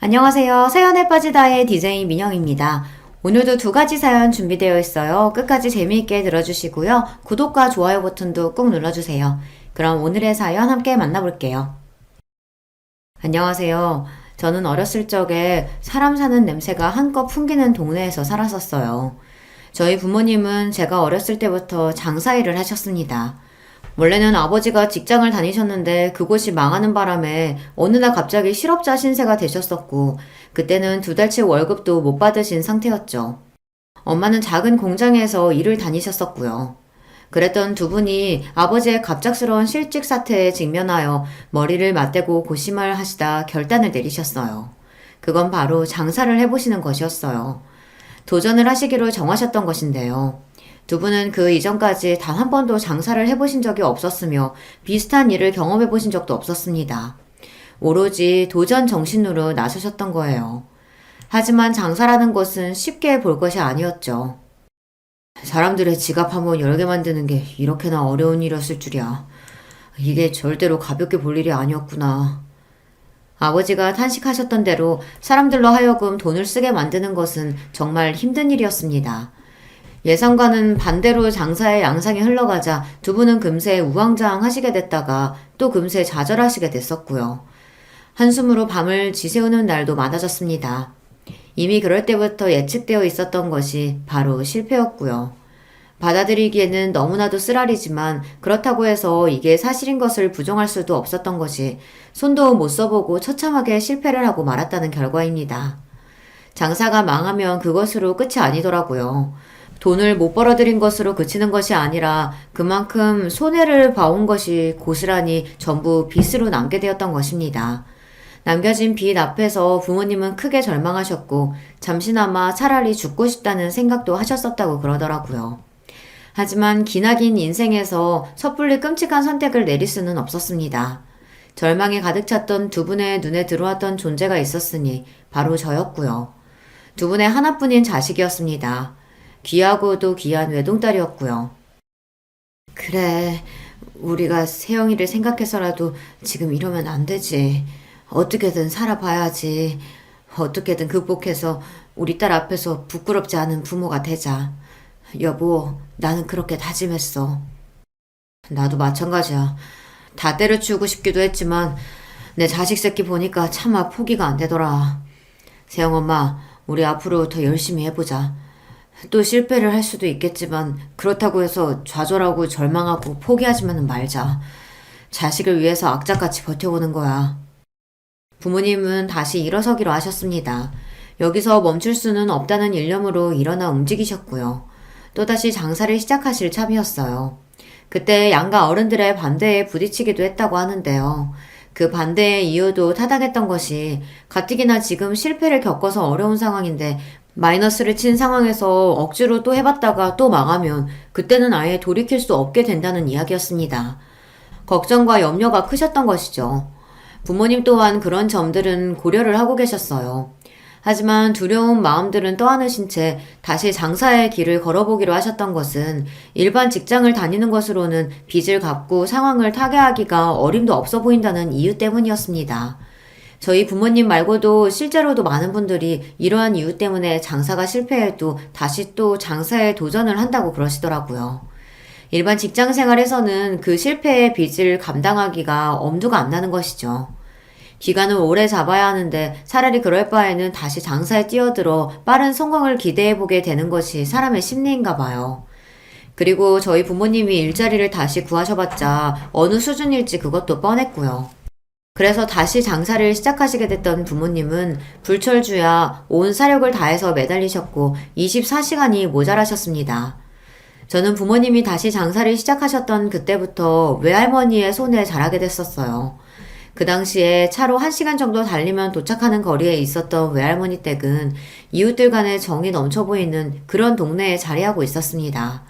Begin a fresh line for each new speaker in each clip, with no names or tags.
안녕하세요. 사연에 빠지다의 DJ 민영입니다. 오늘도 두 가지 사연 준비되어 있어요. 끝까지 재미있게 들어주시고요. 구독과 좋아요 버튼도 꾹 눌러주세요. 그럼 오늘의 사연 함께 만나볼게요. 안녕하세요. 저는 어렸을 적에 사람 사는 냄새가 한껏 풍기는 동네에서 살았었어요. 저희 부모님은 제가 어렸을 때부터 장사일을 하셨습니다. 원래는 아버지가 직장을 다니셨는데 그곳이 망하는 바람에 어느 날 갑자기 실업자 신세가 되셨었고, 그때는 두 달치 월급도 못 받으신 상태였죠. 엄마는 작은 공장에서 일을 다니셨었고요. 그랬던 두 분이 아버지의 갑작스러운 실직 사태에 직면하여 머리를 맞대고 고심을 하시다 결단을 내리셨어요. 그건 바로 장사를 해보시는 것이었어요. 도전을 하시기로 정하셨던 것인데요. 두 분은 그 이전까지 단 한 번도 장사를 해보신 적이 없었으며 비슷한 일을 경험해보신 적도 없었습니다. 오로지 도전 정신으로 나서셨던 거예요. 하지만 장사라는 것은 쉽게 볼 것이 아니었죠. 사람들의 지갑 한번 열게 만드는 게 이렇게나 어려운 일이었을 줄이야. 이게 절대로 가볍게 볼 일이 아니었구나. 아버지가 탄식하셨던 대로 사람들로 하여금 돈을 쓰게 만드는 것은 정말 힘든 일이었습니다. 예상과는 반대로 장사의 양상이 흘러가자 두 분은 금세 우왕좌왕하시게 됐다가 또 금세 좌절하시게 됐었고요. 한숨으로 밤을 지새우는 날도 많아졌습니다. 이미 그럴 때부터 예측되어 있었던 것이 바로 실패였고요. 받아들이기에는 너무나도 쓰라리지만 그렇다고 해서 이게 사실인 것을 부정할 수도 없었던 것이 손도 못 써보고 처참하게 실패를 하고 말았다는 결과입니다. 장사가 망하면 그것으로 끝이 아니더라고요. 돈을 못 벌어들인 것으로 그치는 것이 아니라 그만큼 손해를 봐온 것이 고스란히 전부 빚으로 남게 되었던 것입니다. 남겨진 빚 앞에서 부모님은 크게 절망하셨고 잠시나마 차라리 죽고 싶다는 생각도 하셨었다고 그러더라고요. 하지만 기나긴 인생에서 섣불리 끔찍한 선택을 내릴 수는 없었습니다. 절망에 가득 찼던 두 분의 눈에 들어왔던 존재가 있었으니 바로 저였고요. 두 분의 하나뿐인 자식이었습니다. 귀하고도 귀한 외동딸이었고요. 그래, 우리가 세영이를 생각해서라도 지금 이러면 안 되지. 어떻게든 살아봐야지. 어떻게든 극복해서 우리 딸 앞에서 부끄럽지 않은 부모가 되자. 여보, 나는 그렇게 다짐했어. 나도 마찬가지야. 다 때려치우고 싶기도 했지만 내 자식 새끼 보니까 차마 포기가 안 되더라. 세영 엄마, 우리 앞으로 더 열심히 해보자. 또 실패를 할 수도 있겠지만 그렇다고 해서 좌절하고 절망하고 포기하지만은 말자. 자식을 위해서 악착같이 버텨보는 거야. 부모님은 다시 일어서기로 하셨습니다. 여기서 멈출 수는 없다는 일념으로 일어나 움직이셨고요. 또다시 장사를 시작하실 참이었어요. 그때 양가 어른들의 반대에 부딪히기도 했다고 하는데요. 그 반대의 이유도 타당했던 것이 가뜩이나 지금 실패를 겪어서 어려운 상황인데 마이너스를 친 상황에서 억지로 또 해봤다가 또 망하면 그때는 아예 돌이킬 수 없게 된다는 이야기였습니다. 걱정과 염려가 크셨던 것이죠. 부모님 또한 그런 점들은 고려를 하고 계셨어요. 하지만 두려운 마음들은 떠안으신 채 다시 장사의 길을 걸어보기로 하셨던 것은 일반 직장을 다니는 것으로는 빚을 갚고 상황을 타개하기가 어림도 없어 보인다는 이유 때문이었습니다. 저희 부모님 말고도 실제로도 많은 분들이 이러한 이유 때문에 장사가 실패해도 다시 또 장사에 도전을 한다고 그러시더라고요. 일반 직장 생활에서는 그 실패의 빚을 감당하기가 엄두가 안 나는 것이죠. 기간을 오래 잡아야 하는데 차라리 그럴 바에는 다시 장사에 뛰어들어 빠른 성공을 기대해보게 되는 것이 사람의 심리인가 봐요. 그리고 저희 부모님이 일자리를 다시 구하셔봤자 어느 수준일지 그것도 뻔했고요. 그래서 다시 장사를 시작하시게 됐던 부모님은 불철주야 온 사력을 다해서 매달리셨고 24시간이 모자라셨습니다. 저는 부모님이 다시 장사를 시작하셨던 그때부터 외할머니의 손에 자라게 됐었어요. 그 당시에 차로 1시간 정도 달리면 도착하는 거리에 있었던 외할머니 댁은 이웃들 간의 정이 넘쳐 보이는 그런 동네에 자리하고 있었습니다.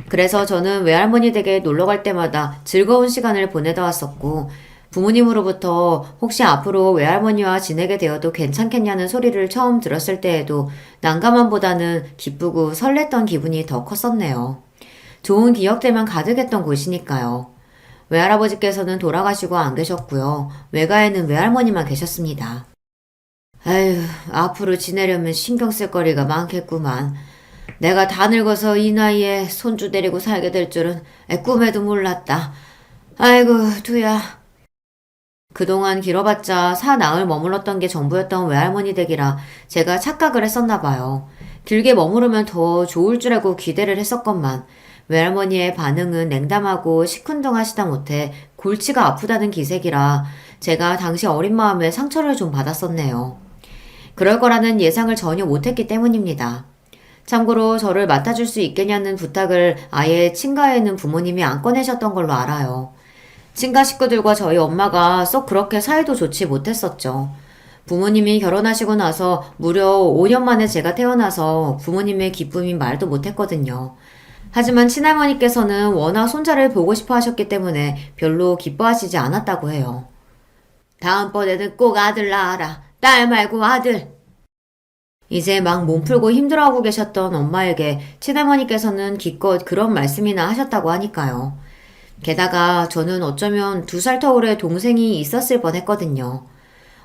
그래서 저는 외할머니 댁에 놀러 갈 때마다 즐거운 시간을 보내다 왔었고 부모님으로부터 혹시 앞으로 외할머니와 지내게 되어도 괜찮겠냐는 소리를 처음 들었을 때에도 난감함보다는 기쁘고 설렜던 기분이 더 컸었네요. 좋은 기억들만 가득했던 곳이니까요. 외할아버지께서는 돌아가시고 안 계셨고요. 외가에는 외할머니만 계셨습니다. 아휴, 앞으로 지내려면 신경 쓸 거리가 많겠구만. 내가 다 늙어서 이 나이에 손주 데리고 살게 될 줄은 꿈에도 몰랐다. 아이고, 두야. 그동안 길어봤자 사나흘 머물렀던 게 전부였던 외할머니 댁이라 제가 착각을 했었나 봐요. 길게 머무르면 더 좋을 줄 알고 기대를 했었건만 외할머니의 반응은 냉담하고 시큰둥하시다 못해 골치가 아프다는 기색이라 제가 당시 어린 마음에 상처를 좀 받았었네요. 그럴 거라는 예상을 전혀 못했기 때문입니다. 참고로 저를 맡아줄 수 있겠냐는 부탁을 아예 친가에는 부모님이 안 꺼내셨던 걸로 알아요. 친가 식구들과 저희 엄마가 썩 그렇게 사이도 좋지 못했었죠. 부모님이 결혼하시고 나서 무려 5년 만에 제가 태어나서 부모님의 기쁨이 말도 못했거든요. 하지만 친할머니께서는 워낙 손자를 보고 싶어 하셨기 때문에 별로 기뻐하시지 않았다고 해요. 다음번에는 꼭 아들 낳아라. 딸 말고 아들. 이제 막 몸풀고 힘들어하고 계셨던 엄마에게 친할머니께서는 기껏 그런 말씀이나 하셨다고 하니까요. 게다가 저는 어쩌면 2살 터울의 동생이 있었을 뻔했거든요.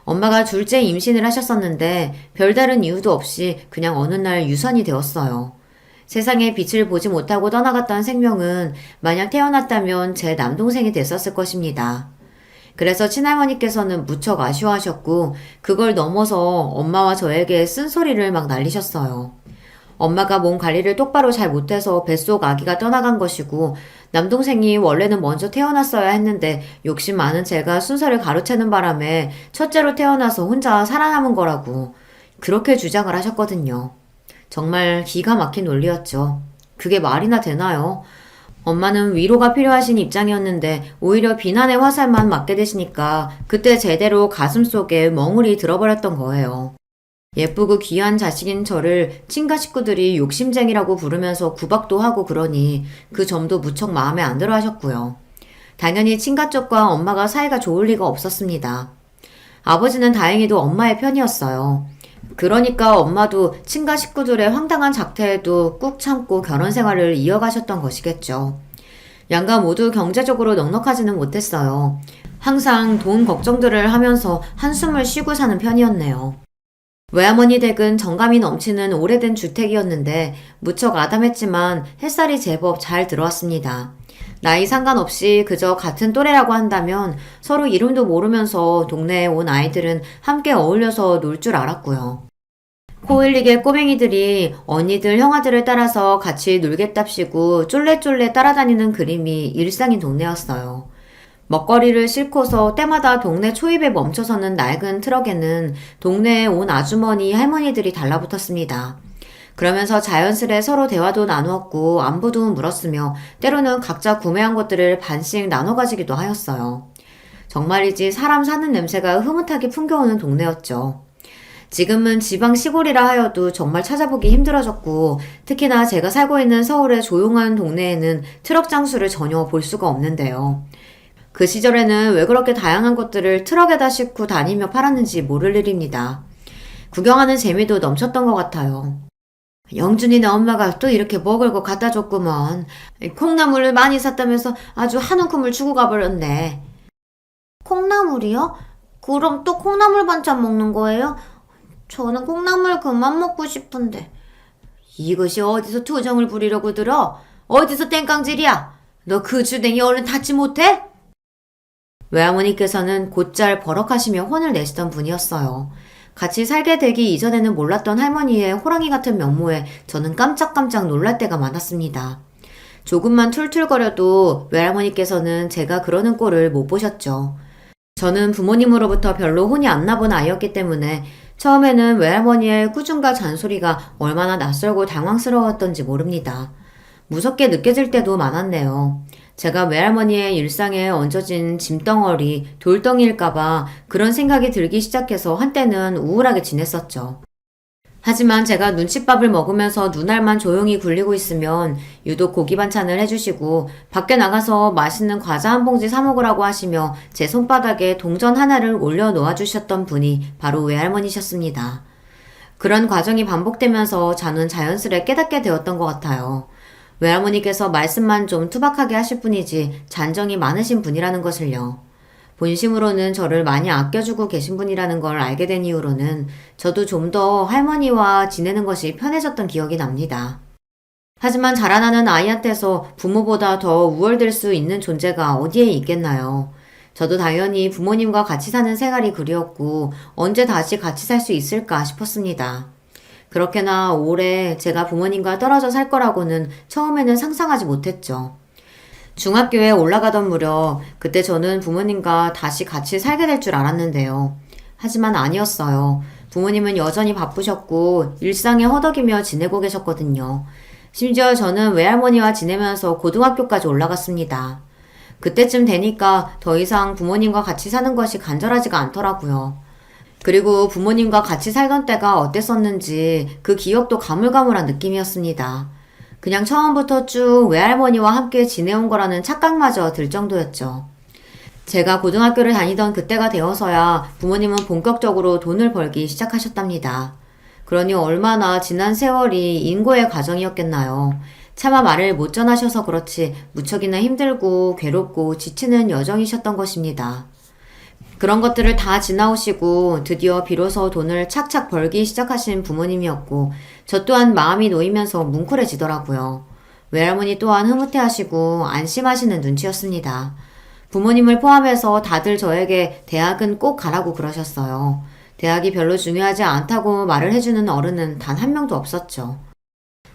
엄마가 둘째 임신을 하셨었는데 별다른 이유도 없이 그냥 어느 날 유산이 되었어요. 세상에 빛을 보지 못하고 떠나갔던 생명은 만약 태어났다면 제 남동생이 됐었을 것입니다. 그래서 친할머니께서는 무척 아쉬워하셨고 그걸 넘어서 엄마와 저에게 쓴소리를 막 날리셨어요. 엄마가 몸 관리를 똑바로 잘 못해서 뱃속 아기가 떠나간 것이고 남동생이 원래는 먼저 태어났어야 했는데 욕심 많은 제가 순서를 가로채는 바람에 첫째로 태어나서 혼자 살아남은 거라고 그렇게 주장을 하셨거든요. 정말 기가 막힌 논리였죠. 그게 말이나 되나요? 엄마는 위로가 필요하신 입장이었는데 오히려 비난의 화살만 맞게 되시니까 그때 제대로 가슴속에 멍울이 들어버렸던 거예요. 예쁘고 귀한 자식인 저를 친가 식구들이 욕심쟁이라고 부르면서 구박도 하고 그러니 그 점도 무척 마음에 안 들어 하셨고요. 당연히 친가 쪽과 엄마가 사이가 좋을 리가 없었습니다. 아버지는 다행히도 엄마의 편이었어요. 그러니까 엄마도 친가 식구들의 황당한 작태에도 꾹 참고 결혼 생활을 이어가셨던 것이겠죠. 양가 모두 경제적으로 넉넉하지는 못했어요. 항상 돈 걱정들을 하면서 한숨을 쉬고 사는 편이었네요. 외할머니 댁은 정감이 넘치는 오래된 주택이었는데 무척 아담했지만 햇살이 제법 잘 들어왔습니다. 나이 상관없이 그저 같은 또래라고 한다면 서로 이름도 모르면서 동네에 온 아이들은 함께 어울려서 놀 줄 알았고요. 코 흘리게 꼬맹이들이 언니들 형아들을 따라서 같이 놀겠답시고 쫄래쫄래 따라다니는 그림이 일상인 동네였어요. 먹거리를 싣고서 때마다 동네 초입에 멈춰서는 낡은 트럭에는 동네에 온 아주머니, 할머니들이 달라붙었습니다. 그러면서 자연스레 서로 대화도 나누었고 안부도 물었으며 때로는 각자 구매한 것들을 반씩 나눠 가지기도 하였어요. 정말이지 사람 사는 냄새가 흐뭇하게 풍겨오는 동네였죠. 지금은 지방 시골이라 하여도 정말 찾아보기 힘들어졌고 특히나 제가 살고 있는 서울의 조용한 동네에는 트럭 장수를 전혀 볼 수가 없는데요. 그 시절에는 왜 그렇게 다양한 것들을 트럭에다 싣고 다니며 팔았는지 모를 일입니다. 구경하는 재미도 넘쳤던 것 같아요. 영준이네 엄마가 또 이렇게 먹을 거 갖다 줬구먼. 콩나물을 많이 샀다면서 아주 한 움큼을 주고 가버렸네. 콩나물이요? 그럼 또 콩나물 반찬 먹는 거예요? 저는 콩나물 그만 먹고 싶은데. 이것이 어디서 투정을 부리려고 들어? 어디서 땡깡질이야? 너 그 주댕이 얼른 닫지 못해? 외할머니께서는 곧잘 버럭하시며 혼을 내시던 분이었어요. 같이 살게 되기 이전에는 몰랐던 할머니의 호랑이 같은 면모에 저는 깜짝깜짝 놀랄 때가 많았습니다. 조금만 툴툴거려도 외할머니께서는 제가 그러는 꼴을 못 보셨죠. 저는 부모님으로부터 별로 혼이 안 나본 아이였기 때문에 처음에는 외할머니의 꾸중과 잔소리가 얼마나 낯설고 당황스러웠던지 모릅니다. 무섭게 느껴질 때도 많았네요. 제가 외할머니의 일상에 얹어진 짐덩어리, 돌덩이일까봐 그런 생각이 들기 시작해서 한때는 우울하게 지냈었죠. 하지만 제가 눈칫밥을 먹으면서 눈알만 조용히 굴리고 있으면 유독 고기 반찬을 해주시고 밖에 나가서 맛있는 과자 한 봉지 사 먹으라고 하시며 제 손바닥에 동전 하나를 올려 놓아주셨던 분이 바로 외할머니셨습니다. 그런 과정이 반복되면서 저는 자연스레 깨닫게 되었던 것 같아요. 외할머니께서 말씀만 좀 투박하게 하실 뿐이지 잔정이 많으신 분이라는 것을요. 본심으로는 저를 많이 아껴주고 계신 분이라는 걸 알게 된 이후로는 저도 좀 더 할머니와 지내는 것이 편해졌던 기억이 납니다. 하지만 자라나는 아이한테서 부모보다 더 우월될 수 있는 존재가 어디에 있겠나요? 저도 당연히 부모님과 같이 사는 생활이 그리웠고 언제 다시 같이 살 수 있을까 싶었습니다. 그렇게나 오래 제가 부모님과 떨어져 살 거라고는 처음에는 상상하지 못했죠. 중학교에 올라가던 무렵 그때 저는 부모님과 다시 같이 살게 될 줄 알았는데요. 하지만 아니었어요. 부모님은 여전히 바쁘셨고 일상에 허덕이며 지내고 계셨거든요. 심지어 저는 외할머니와 지내면서 고등학교까지 올라갔습니다. 그때쯤 되니까 더 이상 부모님과 같이 사는 것이 간절하지가 않더라고요. 그리고 부모님과 같이 살던 때가 어땠었는지 그 기억도 가물가물한 느낌이었습니다. 그냥 처음부터 쭉 외할머니와 함께 지내온 거라는 착각마저 들 정도였죠. 제가 고등학교를 다니던 그때가 되어서야 부모님은 본격적으로 돈을 벌기 시작하셨답니다. 그러니 얼마나 지난 세월이 인고의 과정이었겠나요. 차마 말을 못 전하셔서 그렇지 무척이나 힘들고 괴롭고 지치는 여정이셨던 것입니다. 그런 것들을 다 지나오시고 드디어 비로소 돈을 착착 벌기 시작하신 부모님이었고 저 또한 마음이 놓이면서 뭉클해지더라고요. 외할머니 또한 흐뭇해하시고 안심하시는 눈치였습니다. 부모님을 포함해서 다들 저에게 대학은 꼭 가라고 그러셨어요. 대학이 별로 중요하지 않다고 말을 해주는 어른은 단 한 명도 없었죠.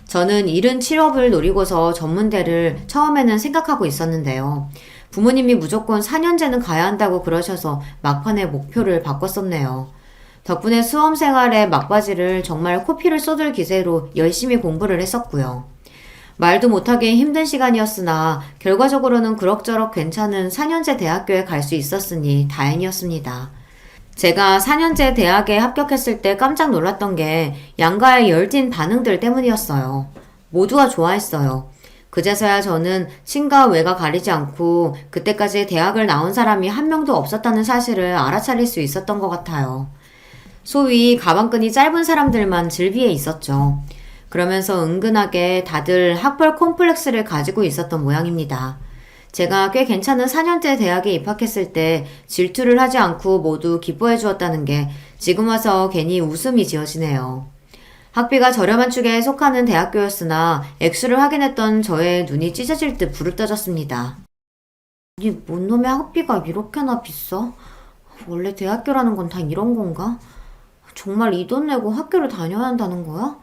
저는 이른 취업을 노리고서 전문대를 처음에는 생각하고 있었는데요. 부모님이 무조건 4년제는 가야 한다고 그러셔서 막판에 목표를 바꿨었네요. 덕분에 수험생활의 막바지를 정말 코피를 쏟을 기세로 열심히 공부를 했었고요. 말도 못하게 힘든 시간이었으나 결과적으로는 그럭저럭 괜찮은 4년제 대학교에 갈 수 있었으니 다행이었습니다. 제가 4년제 대학에 합격했을 때 깜짝 놀랐던 게 양가의 열띤 반응들 때문이었어요. 모두가 좋아했어요. 그제서야 저는 친가 외가 가리지 않고 그때까지 대학을 나온 사람이 한 명도 없었다는 사실을 알아차릴 수 있었던 것 같아요. 소위 가방끈이 짧은 사람들만 즐비에 있었죠. 그러면서 은근하게 다들 학벌 콤플렉스를 가지고 있었던 모양입니다. 제가 꽤 괜찮은 4년제 대학에 입학했을 때 질투를 하지 않고 모두 기뻐해 주었다는 게 지금 와서 괜히 웃음이 지어지네요. 학비가 저렴한 축에 속하는 대학교였으나 액수를 확인했던 저의 눈이 찢어질 듯 불을 떠졌습니다. 아니, 뭔 놈의 학비가 이렇게나 비싸? 원래 대학교라는 건 다 이런 건가? 정말 이 돈 내고 학교를 다녀야 한다는 거야?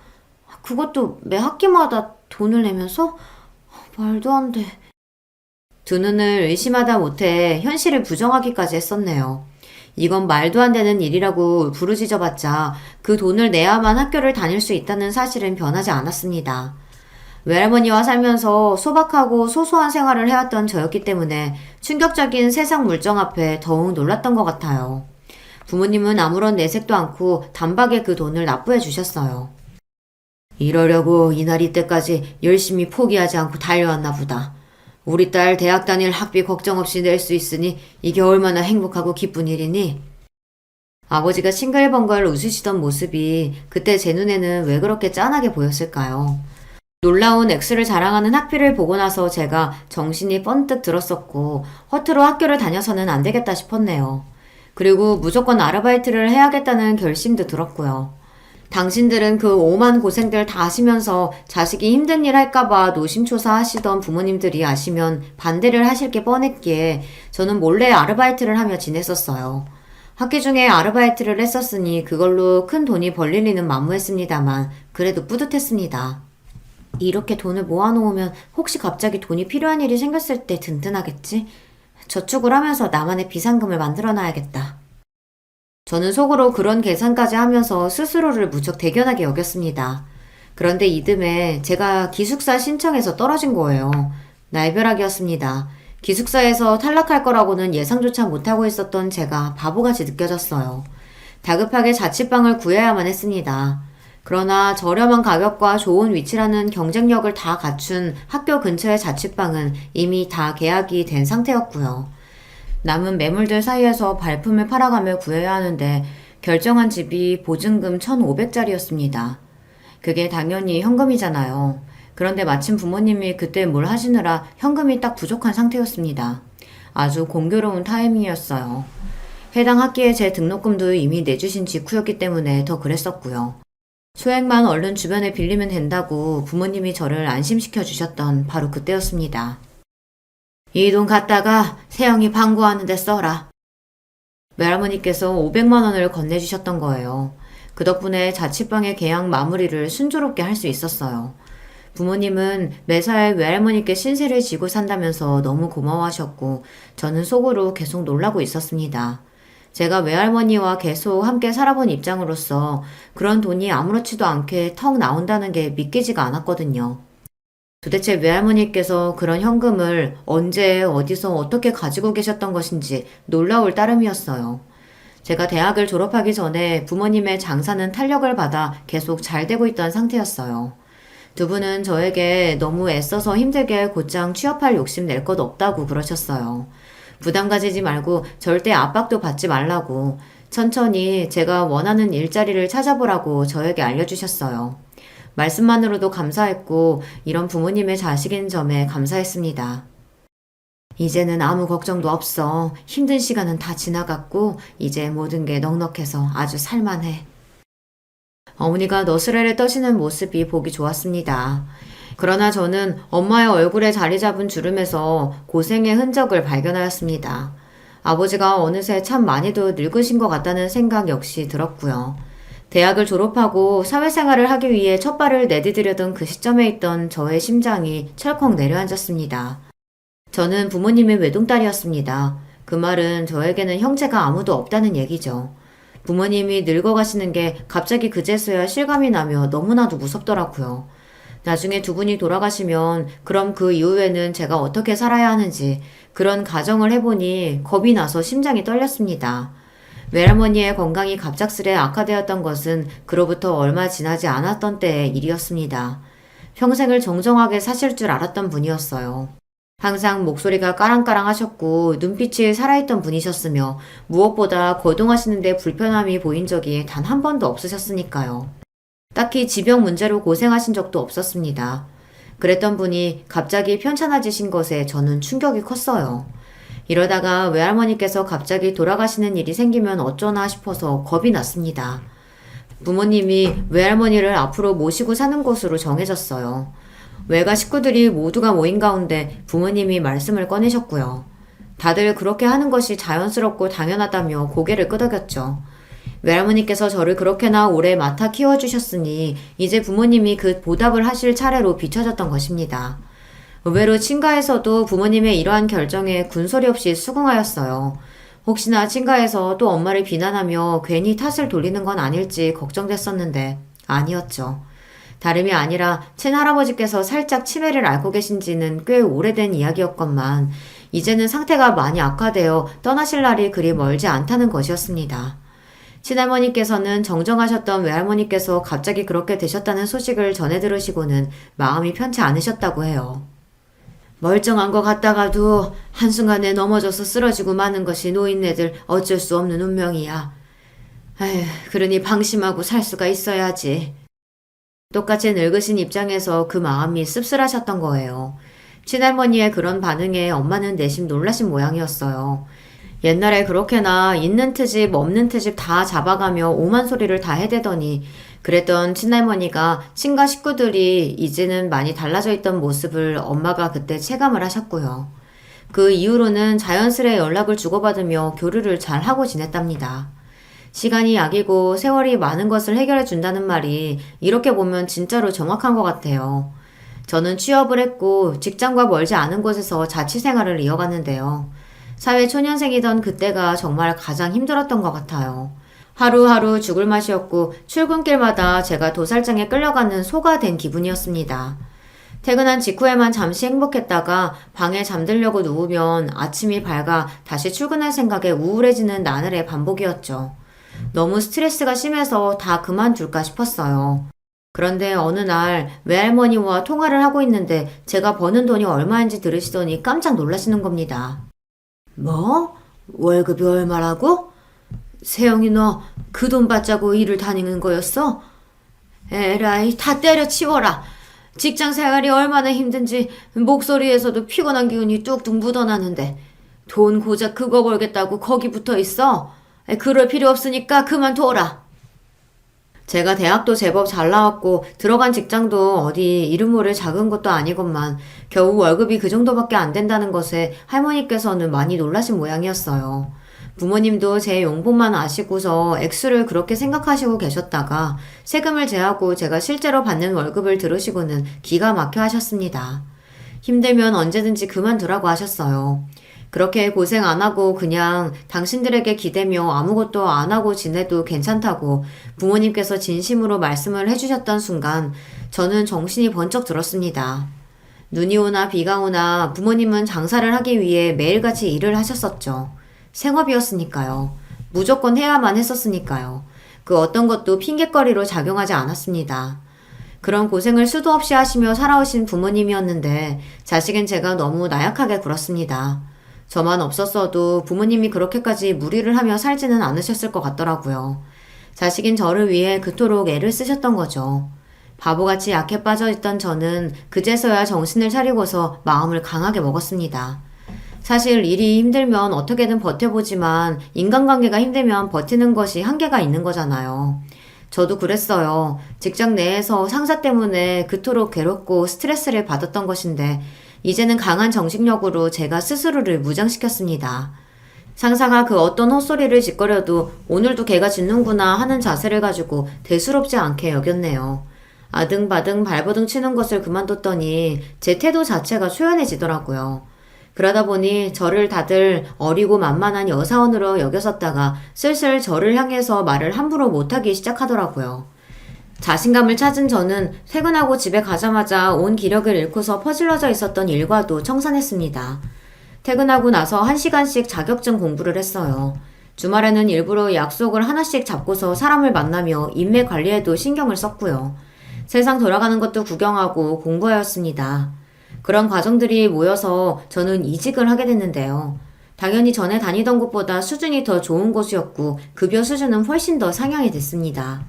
그것도 매 학기마다 돈을 내면서? 말도 안 돼. 두 눈을 의심하다 못해 현실을 부정하기까지 했었네요. 이건 말도 안 되는 일이라고 부르짖어봤자 그 돈을 내야만 학교를 다닐 수 있다는 사실은 변하지 않았습니다. 외할머니와 살면서 소박하고 소소한 생활을 해왔던 저였기 때문에 충격적인 세상 물정 앞에 더욱 놀랐던 것 같아요. 부모님은 아무런 내색도 않고 단박에 그 돈을 납부해 주셨어요. 이러려고 이날 이때까지 열심히 포기하지 않고 달려왔나 보다. 우리 딸 대학 다닐 학비 걱정 없이 낼 수 있으니 이게 얼마나 행복하고 기쁜 일이니? 아버지가 싱글벙글 웃으시던 모습이 그때 제 눈에는 왜 그렇게 짠하게 보였을까요? 놀라운 액수를 자랑하는 학비를 보고 나서 제가 정신이 번뜩 들었었고 허투루 학교를 다녀서는 안 되겠다 싶었네요. 그리고 무조건 아르바이트를 해야겠다는 결심도 들었고요. 당신들은 그 오만 고생들 다 하시면서 자식이 힘든 일 할까봐 노심초사 하시던 부모님들이 아시면 반대를 하실 게 뻔했기에 저는 몰래 아르바이트를 하며 지냈었어요. 학기 중에 아르바이트를 했었으니 그걸로 큰 돈이 벌릴 리는 만무했습니다만 그래도 뿌듯했습니다. 이렇게 돈을 모아놓으면 혹시 갑자기 돈이 필요한 일이 생겼을 때 든든하겠지? 저축을 하면서 나만의 비상금을 만들어놔야겠다. 저는 속으로 그런 계산까지 하면서 스스로를 무척 대견하게 여겼습니다. 그런데 이듬해 제가 기숙사 신청해서 떨어진 거예요. 날벼락이었습니다. 기숙사에서 탈락할 거라고는 예상조차 못하고 있었던 제가 바보같이 느껴졌어요. 다급하게 자취방을 구해야만 했습니다. 그러나 저렴한 가격과 좋은 위치라는 경쟁력을 다 갖춘 학교 근처의 자취방은 이미 다 계약이 된 상태였고요. 남은 매물들 사이에서 발품을 팔아가며 구해야 하는데 결정한 집이 보증금 1,500짜리였습니다. 그게 당연히 현금이잖아요. 그런데 마침 부모님이 그때 뭘 하시느라 현금이 딱 부족한 상태였습니다. 아주 공교로운 타이밍이었어요. 해당 학기에 제 등록금도 이미 내주신 직후였기 때문에 더 그랬었고요. 소액만 얼른 주변에 빌리면 된다고 부모님이 저를 안심시켜 주셨던 바로 그때였습니다. 이 돈 갖다가 세영이 방구하는 데 써라. 외할머니께서 500만 원을 건네주셨던 거예요. 그 덕분에 자취방의 계약 마무리를 순조롭게 할 수 있었어요. 부모님은 매사에 외할머니께 신세를 지고 산다면서 너무 고마워하셨고 저는 속으로 계속 놀라고 있었습니다. 제가 외할머니와 계속 함께 살아본 입장으로서 그런 돈이 아무렇지도 않게 턱 나온다는 게 믿기지가 않았거든요. 도대체 외할머니께서 그런 현금을 언제 어디서 어떻게 가지고 계셨던 것인지 놀라울 따름이었어요. 제가 대학을 졸업하기 전에 부모님의 장사는 탄력을 받아 계속 잘 되고 있던 상태였어요. 두 분은 저에게 너무 애써서 힘들게 곧장 취업할 욕심 낼 것 없다고 그러셨어요. 부담 가지지 말고 절대 압박도 받지 말라고 천천히 제가 원하는 일자리를 찾아보라고 저에게 알려주셨어요. 말씀만으로도 감사했고 이런 부모님의 자식인 점에 감사했습니다. 이제는 아무 걱정도 없어. 힘든 시간은 다 지나갔고 이제 모든 게 넉넉해서 아주 살만해. 어머니가 너스레를 떠시는 모습이 보기 좋았습니다. 그러나 저는 엄마의 얼굴에 자리 잡은 주름에서 고생의 흔적을 발견하였습니다. 아버지가 어느새 참 많이도 늙으신 것 같다는 생각 역시 들었고요. 대학을 졸업하고 사회생활을 하기 위해 첫 발을 내디디려던 그 시점에 있던 저의 심장이 철컥 내려앉았습니다. 저는 부모님의 외동딸이었습니다. 그 말은 저에게는 형제가 아무도 없다는 얘기죠. 부모님이 늙어가시는 게 갑자기 그제서야 실감이 나며 너무나도 무섭더라고요. 나중에 두 분이 돌아가시면 그럼 그 이후에는 제가 어떻게 살아야 하는지 그런 가정을 해보니 겁이 나서 심장이 떨렸습니다. 외할머니의 건강이 갑작스레 악화되었던 것은 그로부터 얼마 지나지 않았던 때의 일이었습니다. 평생을 정정하게 사실 줄 알았던 분이었어요. 항상 목소리가 까랑까랑 하셨고 눈빛이 살아있던 분이셨으며 무엇보다 거동하시는데 불편함이 보인 적이 단 한 번도 없으셨으니까요. 딱히 지병 문제로 고생하신 적도 없었습니다. 그랬던 분이 갑자기 편찮아지신 것에 저는 충격이 컸어요. 이러다가 외할머니께서 갑자기 돌아가시는 일이 생기면 어쩌나 싶어서 겁이 났습니다. 부모님이 외할머니를 앞으로 모시고 사는 곳으로 정해졌어요. 외가 식구들이 모두가 모인 가운데 부모님이 말씀을 꺼내셨고요. 다들 그렇게 하는 것이 자연스럽고 당연하다며 고개를 끄덕였죠. 외할머니께서 저를 그렇게나 오래 맡아 키워주셨으니 이제 부모님이 그 보답을 하실 차례로 비춰졌던 것입니다. 의외로 친가에서도 부모님의 이러한 결정에 군소리 없이 수긍하였어요. 혹시나 친가에서 또 엄마를 비난하며 괜히 탓을 돌리는 건 아닐지 걱정됐었는데 아니었죠. 다름이 아니라 친할아버지께서 살짝 치매를 앓고 계신 지는 꽤 오래된 이야기였건만 이제는 상태가 많이 악화되어 떠나실 날이 그리 멀지 않다는 것이었습니다. 친할머니께서는 정정하셨던 외할머니께서 갑자기 그렇게 되셨다는 소식을 전해 들으시고는 마음이 편치 않으셨다고 해요. 멀쩡한 것 같다가도 한순간에 넘어져서 쓰러지고 마는 것이 노인네들 어쩔 수 없는 운명이야. 에휴, 그러니 방심하고 살 수가 있어야지. 똑같이 늙으신 입장에서 그 마음이 씁쓸하셨던 거예요. 친할머니의 그런 반응에 엄마는 내심 놀라신 모양이었어요. 옛날에 그렇게나 있는 트집 없는 트집 다 잡아가며 오만 소리를 다 해대더니 그랬던 친할머니가 친가 식구들이 이제는 많이 달라져 있던 모습을 엄마가 그때 체감을 하셨고요. 그 이후로는 자연스레 연락을 주고받으며 교류를 잘 하고 지냈답니다. 시간이 약이고 세월이 많은 것을 해결해 준다는 말이 이렇게 보면 진짜로 정확한 것 같아요. 저는 취업을 했고 직장과 멀지 않은 곳에서 자취생활을 이어갔는데요. 사회초년생이던 그때가 정말 가장 힘들었던 것 같아요. 하루하루 죽을 맛이었고 출근길마다 제가 도살장에 끌려가는 소가 된 기분이었습니다. 퇴근한 직후에만 잠시 행복했다가 방에 잠들려고 누우면 아침이 밝아 다시 출근할 생각에 우울해지는 나날의 반복이었죠. 너무 스트레스가 심해서 다 그만둘까 싶었어요. 그런데 어느 날 외할머니와 통화를 하고 있는데 제가 버는 돈이 얼마인지 들으시더니 깜짝 놀라시는 겁니다. 뭐? 월급이 얼마라고? 세영이 너 그 돈 받자고 일을 다니는 거였어? 에라이 다 때려치워라. 직장 생활이 얼마나 힘든지 목소리에서도 피곤한 기운이 뚝뚝 묻어나는데 돈 고작 그거 벌겠다고 거기 붙어 있어? 그럴 필요 없으니까 그만둬라. 제가 대학도 제법 잘 나왔고 들어간 직장도 어디 이름 모를 작은 것도 아니건만 겨우 월급이 그 정도밖에 안 된다는 것에 할머니께서는 많이 놀라신 모양이었어요. 부모님도 제 용돈만 아시고서 액수를 그렇게 생각하시고 계셨다가 세금을 제하고 제가 실제로 받는 월급을 들으시고는 기가 막혀 하셨습니다. 힘들면 언제든지 그만두라고 하셨어요. 그렇게 고생 안 하고 그냥 당신들에게 기대며 아무것도 안 하고 지내도 괜찮다고 부모님께서 진심으로 말씀을 해주셨던 순간 저는 정신이 번쩍 들었습니다. 눈이 오나 비가 오나 부모님은 장사를 하기 위해 매일같이 일을 하셨었죠. 생업이었으니까요. 무조건 해야만 했었으니까요. 그 어떤 것도 핑곗거리로 작용하지 않았습니다. 그런 고생을 수도 없이 하시며 살아오신 부모님이었는데 자식인 제가 너무 나약하게 굴었습니다. 저만 없었어도 부모님이 그렇게까지 무리를 하며 살지는 않으셨을 것 같더라고요. 자식인 저를 위해 그토록 애를 쓰셨던 거죠. 바보같이 약해 빠져있던 저는 그제서야 정신을 차리고서 마음을 강하게 먹었습니다. 사실 일이 힘들면 어떻게든 버텨보지만 인간관계가 힘들면 버티는 것이 한계가 있는 거잖아요. 저도 그랬어요. 직장 내에서 상사 때문에 그토록 괴롭고 스트레스를 받았던 것인데 이제는 강한 정신력으로 제가 스스로를 무장시켰습니다. 상사가 그 어떤 헛소리를 짓거려도 오늘도 걔가 짖는구나 하는 자세를 가지고 대수롭지 않게 여겼네요. 아등바등 발버둥 치는 것을 그만뒀더니 제 태도 자체가 초연해지더라고요. 그러다 보니 저를 다들 어리고 만만한 여사원으로 여겼었다가 슬슬 저를 향해서 말을 함부로 못하기 시작하더라고요. 자신감을 찾은 저는 퇴근하고 집에 가자마자 온 기력을 잃고서 퍼질러져 있었던 일과도 청산했습니다. 퇴근하고 나서 1시간씩 자격증 공부를 했어요. 주말에는 일부러 약속을 하나씩 잡고서 사람을 만나며 인맥 관리에도 신경을 썼고요. 세상 돌아가는 것도 구경하고 공부하였습니다. 그런 과정들이 모여서 저는 이직을 하게 됐는데요. 당연히 전에 다니던 곳보다 수준이 더 좋은 곳이었고 급여 수준은 훨씬 더 상향이 됐습니다.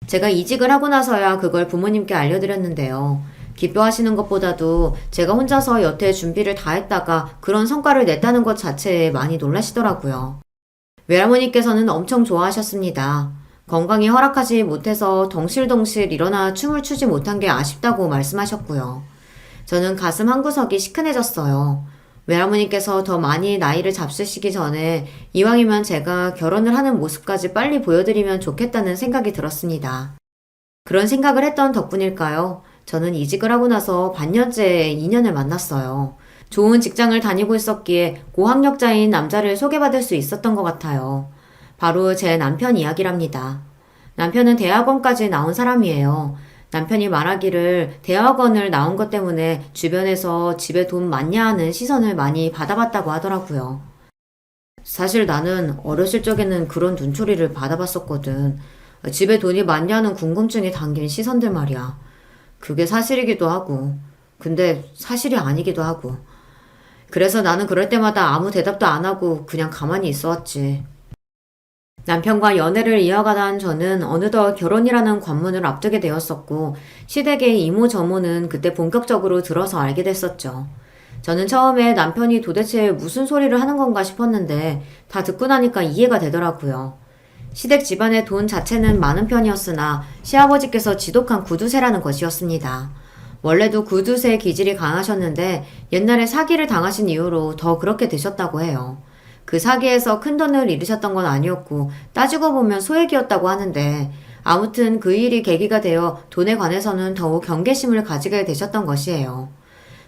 제가 이직을 하고 나서야 그걸 부모님께 알려드렸는데요. 기뻐하시는 것보다도 제가 혼자서 여태 준비를 다 했다가 그런 성과를 냈다는 것 자체에 많이 놀라시더라고요. 외할머니께서는 엄청 좋아하셨습니다. 건강이 허락하지 못해서 덩실덩실 일어나 춤을 추지 못한 게 아쉽다고 말씀하셨고요. 저는 가슴 한구석이 시큰해졌어요. 외할머니께서 더 많이 나이를 잡수시기 전에 이왕이면 제가 결혼을 하는 모습까지 빨리 보여드리면 좋겠다는 생각이 들었습니다. 그런 생각을 했던 덕분일까요? 저는 이직을 하고 나서 반년째 인연을 만났어요. 좋은 직장을 다니고 있었기에 고학력자인 남자를 소개받을 수 있었던 것 같아요. 바로 제 남편 이야기랍니다. 남편은 대학원까지 나온 사람이에요. 남편이 말하기를 대학원을 나온 것 때문에 주변에서 집에 돈 많냐 하는 시선을 많이 받아봤다고 하더라고요. 사실 나는 어렸을 적에는 그런 눈초리를 받아봤었거든. 집에 돈이 많냐는 궁금증이 담긴 시선들 말이야. 그게 사실이기도 하고, 근데 사실이 아니기도 하고. 그래서 나는 그럴 때마다 아무 대답도 안 하고 그냥 가만히 있어 왔지. 남편과 연애를 이어가던 저는 어느덧 결혼이라는 관문을 앞두게 되었었고 시댁의 이모저모는 그때 본격적으로 들어서 알게 됐었죠. 저는 처음에 남편이 도대체 무슨 소리를 하는 건가 싶었는데 다 듣고 나니까 이해가 되더라고요. 시댁 집안의 돈 자체는 많은 편이었으나 시아버지께서 지독한 구두쇠라는 것이었습니다. 원래도 구두쇠 기질이 강하셨는데 옛날에 사기를 당하신 이후로 더 그렇게 되셨다고 해요. 그 사기에서 큰 돈을 잃으셨던 건 아니었고 따지고 보면 소액이었다고 하는데 아무튼 그 일이 계기가 되어 돈에 관해서는 더욱 경계심을 가지게 되셨던 것이에요.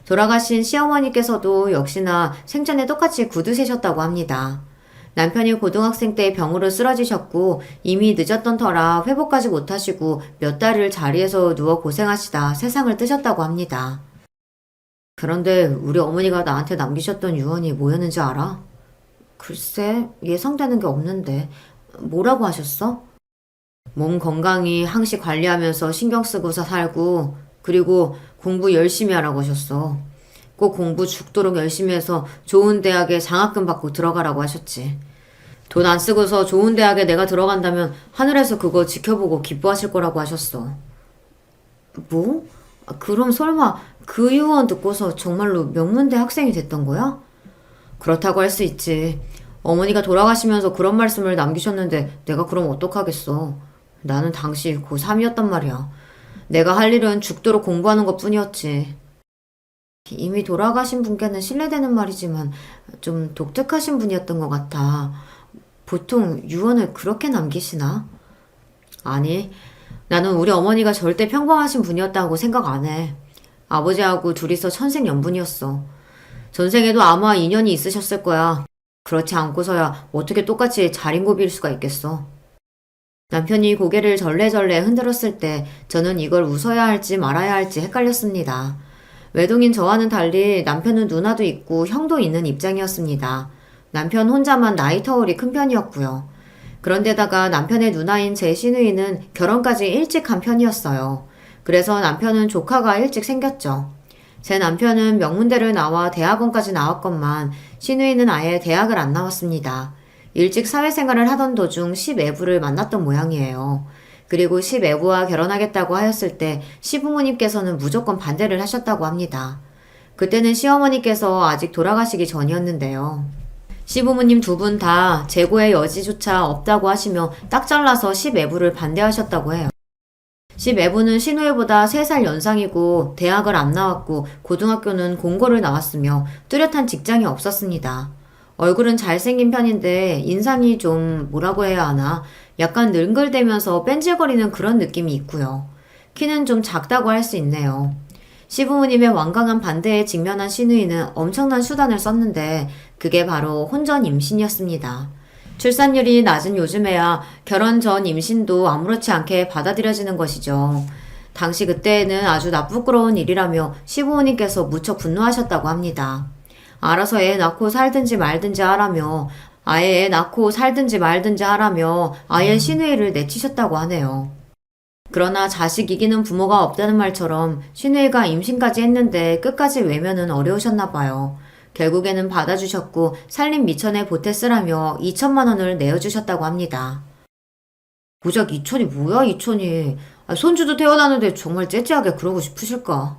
돌아가신 시어머니께서도 역시나 생전에 똑같이 구두쇠셨다고 합니다. 남편이 고등학생 때 병으로 쓰러지셨고 이미 늦었던 터라 회복까지 못하시고 몇 달을 자리에서 누워 고생하시다 세상을 뜨셨다고 합니다. 그런데 우리 어머니가 나한테 남기셨던 유언이 뭐였는지 알아? 글쎄, 예상되는 게 없는데. 뭐라고 하셨어? 몸 건강히 항시 관리하면서 신경 쓰고서 살고, 그리고 공부 열심히 하라고 하셨어. 꼭 공부 죽도록 열심히 해서 좋은 대학에 장학금 받고 들어가라고 하셨지. 돈 안 쓰고서 좋은 대학에 내가 들어간다면 하늘에서 그거 지켜보고 기뻐하실 거라고 하셨어. 뭐? 그럼 설마 그 유언 듣고서 정말로 명문대 학생이 됐던 거야? 그렇다고 할 수 있지. 어머니가 돌아가시면서 그런 말씀을 남기셨는데 내가 그럼 어떡하겠어. 나는 당시 고3이었단 말이야. 내가 할 일은 죽도록 공부하는 것 뿐이었지. 이미 돌아가신 분께는 실례되는 말이지만 좀 독특하신 분이었던 것 같아. 보통 유언을 그렇게 남기시나? 아니, 나는 우리 어머니가 절대 평범하신 분이었다고 생각 안 해. 아버지하고 둘이서 천생연분이었어. 전생에도 아마 인연이 있으셨을 거야. 그렇지 않고서야 어떻게 똑같이 자린고비일 수가 있겠어. 남편이 고개를 절레절레 흔들었을 때 저는 이걸 웃어야 할지 말아야 할지 헷갈렸습니다. 외동인 저와는 달리 남편은 누나도 있고 형도 있는 입장이었습니다. 남편 혼자만 나이 터울이 큰 편이었고요. 그런데다가 남편의 누나인 제 시누이는 결혼까지 일찍 한 편이었어요. 그래서 남편은 조카가 일찍 생겼죠. 제 남편은 명문대를 나와 대학원까지 나왔건만 시누이는 아예 대학을 안 나왔습니다. 일찍 사회생활을 하던 도중 시애부를 만났던 모양이에요. 그리고 시애부와 결혼하겠다고 하였을 때 시부모님께서는 무조건 반대를 하셨다고 합니다. 그때는 시어머니께서 아직 돌아가시기 전이었는데요. 시부모님 두 분 다 재고의 여지조차 없다고 하시며 딱 잘라서 시애부를 반대하셨다고 해요. 시애부는 시누이보다 3살 연상이고 대학을 안 나왔고 고등학교는 공고를 나왔으며 뚜렷한 직장이 없었습니다. 얼굴은 잘생긴 편인데 인상이 좀 뭐라고 해야 하나 약간 능글대면서 뺀질거리는 그런 느낌이 있고요. 키는 좀 작다고 할 수 있네요. 시부모님의 완강한 반대에 직면한 시누이는 엄청난 수단을 썼는데 그게 바로 혼전 임신이었습니다. 출산율이 낮은 요즘에야 결혼 전 임신도 아무렇지 않게 받아들여지는 것이죠. 당시 그때에는 아주 나쁘끄러운 일이라며 시부모님께서 무척 분노하셨다고 합니다. 알아서 애 낳고 살든지 말든지 하라며 아예 애 낳고 살든지 말든지 하라며 아예 시누이를 내치셨다고 하네요. 그러나 자식 이기는 부모가 없다는 말처럼 시누이가 임신까지 했는데 끝까지 외면은 어려우셨나 봐요. 결국에는 받아주셨고 살림 미천에 보태 쓰라며 2천만 원을 내어주셨다고 합니다. 고작 2천이 뭐야 2천이. 손주도 태어나는데 정말 째째하게 그러고 싶으실까?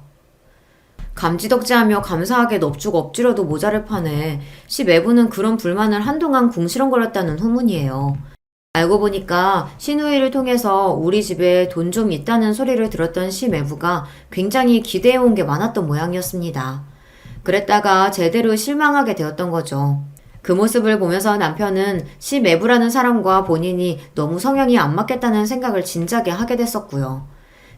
감지덕지하며 감사하게 넙죽 엎지려도 모자를 파네. 시애부는 그런 불만을 한동안 궁시렁거렸다는 후문이에요. 알고 보니까 시누이를 통해서 우리 집에 돈 좀 있다는 소리를 들었던 시애부가 굉장히 기대해온 게 많았던 모양이었습니다. 그랬다가 제대로 실망하게 되었던 거죠. 그 모습을 보면서 남편은 시애부라는 사람과 본인이 너무 성향이 안 맞겠다는 생각을 진작에 하게 됐었고요.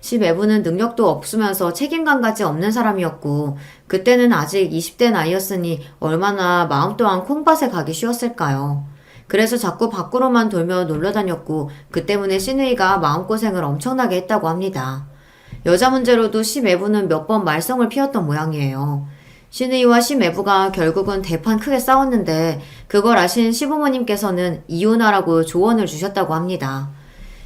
시애부는 능력도 없으면서 책임감까지 없는 사람이었고 그때는 아직 20대 나이였으니 얼마나 마음 또한 콩밭에 가기 쉬웠을까요. 그래서 자꾸 밖으로만 돌며 놀러 다녔고 그 때문에 시누이가 마음고생을 엄청나게 했다고 합니다. 여자 문제로도 시애부는 몇 번 말썽을 피웠던 모양이에요. 시누이와 시애부가 결국은 대판 크게 싸웠는데 그걸 아신 시부모님께서는 이혼하라고 조언을 주셨다고 합니다.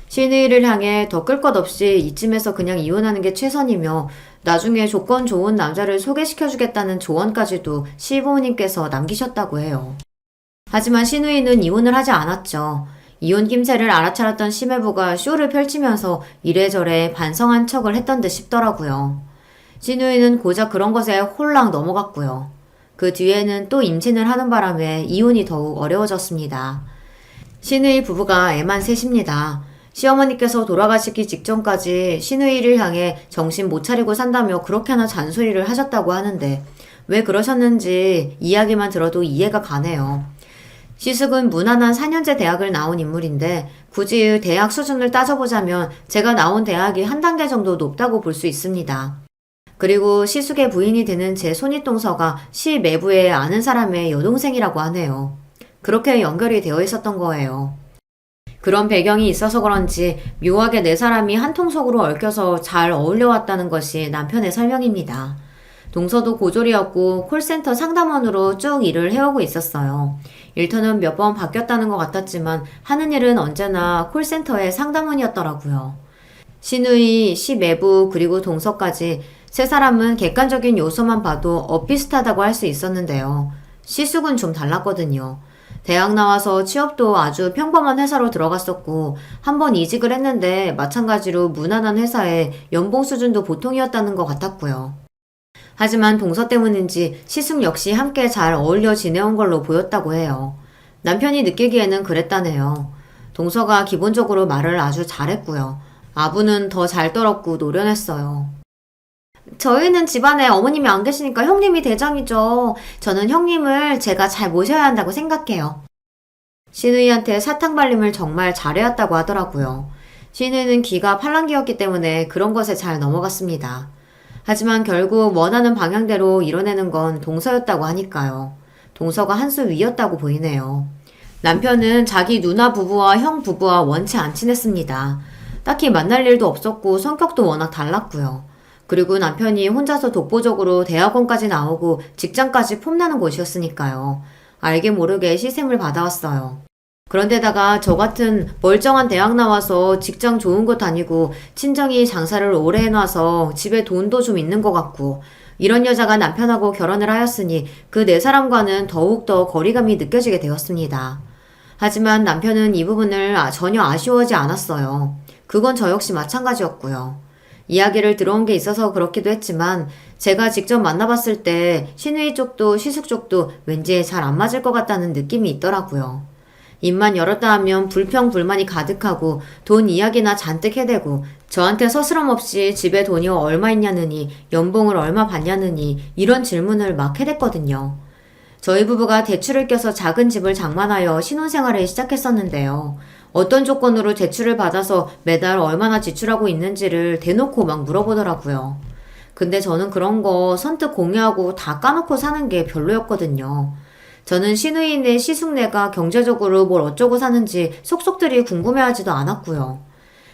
시누이를 향해 더 끌 것 없이 이쯤에서 그냥 이혼하는 게 최선이며 나중에 조건 좋은 남자를 소개시켜주겠다는 조언까지도 시부모님께서 남기셨다고 해요. 하지만 시누이는 이혼을 하지 않았죠. 이혼 김새를 알아차렸던 시애부가 쇼를 펼치면서 이래저래 반성한 척을 했던 듯 싶더라고요. 시누이는 고작 그런 것에 홀랑 넘어갔고요. 그 뒤에는 또 임신을 하는 바람에 이혼이 더욱 어려워졌습니다. 시누이 부부가 애만 셋입니다. 시어머니께서 돌아가시기 직전까지 시누이를 향해 정신 못 차리고 산다며 그렇게나 잔소리를 하셨다고 하는데 왜 그러셨는지 이야기만 들어도 이해가 가네요. 시숙은 무난한 4년제 대학을 나온 인물인데 굳이 대학 수준을 따져보자면 제가 나온 대학이 한 단계 정도 높다고 볼 수 있습니다. 그리고 시숙의 부인이 되는 제 손윗동서가 시애부의 아는 사람의 여동생이라고 하네요. 그렇게 연결이 되어 있었던 거예요. 그런 배경이 있어서 그런지 묘하게 네 사람이 한 통속으로 얽혀서 잘 어울려왔다는 것이 남편의 설명입니다. 동서도 고졸이었고 콜센터 상담원으로 쭉 일을 해오고 있었어요. 일터는 몇 번 바뀌었다는 것 같았지만 하는 일은 언제나 콜센터의 상담원이었더라고요. 시누이, 시애부 그리고 동서까지 세 사람은 객관적인 요소만 봐도 엇비슷하다고 할 수 있었는데요. 시숙은 좀 달랐거든요. 대학 나와서 취업도 아주 평범한 회사로 들어갔었고 한번 이직을 했는데 마찬가지로 무난한 회사에 연봉 수준도 보통이었다는 것 같았고요. 하지만 동서 때문인지 시숙 역시 함께 잘 어울려 지내온 걸로 보였다고 해요. 남편이 느끼기에는 그랬다네요. 동서가 기본적으로 말을 아주 잘했고요. 아부는 더 잘 떨었고 노련했어요. 저희는 집안에 어머님이 안 계시니까 형님이 대장이죠. 저는 형님을 제가 잘 모셔야 한다고 생각해요. 시누이한테 사탕 발림을 정말 잘해왔다고 하더라고요. 시누이는 귀가 팔랑귀였기 때문에 그런 것에 잘 넘어갔습니다. 하지만 결국 원하는 방향대로 이뤄내는 건 동서였다고 하니까요. 동서가 한 수 위였다고 보이네요. 남편은 자기 누나 부부와 형 부부와 원체 안 친했습니다. 딱히 만날 일도 없었고 성격도 워낙 달랐고요. 그리고 남편이 혼자서 독보적으로 대학원까지 나오고 직장까지 폼나는 곳이었으니까요. 알게 모르게 시샘을 받아왔어요. 그런데다가 저 같은 멀쩡한 대학 나와서 직장 좋은 곳 다니고 친정이 장사를 오래 해놔서 집에 돈도 좀 있는 것 같고 이런 여자가 남편하고 결혼을 하였으니 그 네 사람과는 더욱더 거리감이 느껴지게 되었습니다. 하지만 남편은 이 부분을 전혀 아쉬워하지 않았어요. 그건 저 역시 마찬가지였고요. 이야기를 들어온 게 있어서 그렇기도 했지만 제가 직접 만나봤을 때 시누이 쪽도 시숙 쪽도 왠지 잘 안 맞을 것 같다는 느낌이 있더라고요. 입만 열었다 하면 불평불만이 가득하고 돈 이야기나 잔뜩 해대고 저한테 서스럼 없이 집에 돈이 얼마 있냐느니 연봉을 얼마 받냐느니 이런 질문을 막 해댔거든요. 저희 부부가 대출을 껴서 작은 집을 장만하여 신혼생활을 시작했었는데요. 어떤 조건으로 대출을 받아서 매달 얼마나 지출하고 있는지를 대놓고 막 물어보더라고요. 근데 저는 그런 거 선뜻 공유하고 다 까놓고 사는 게 별로였거든요. 저는 시누이네 시숙네가 경제적으로 뭘 어쩌고 사는지 속속들이 궁금해하지도 않았고요.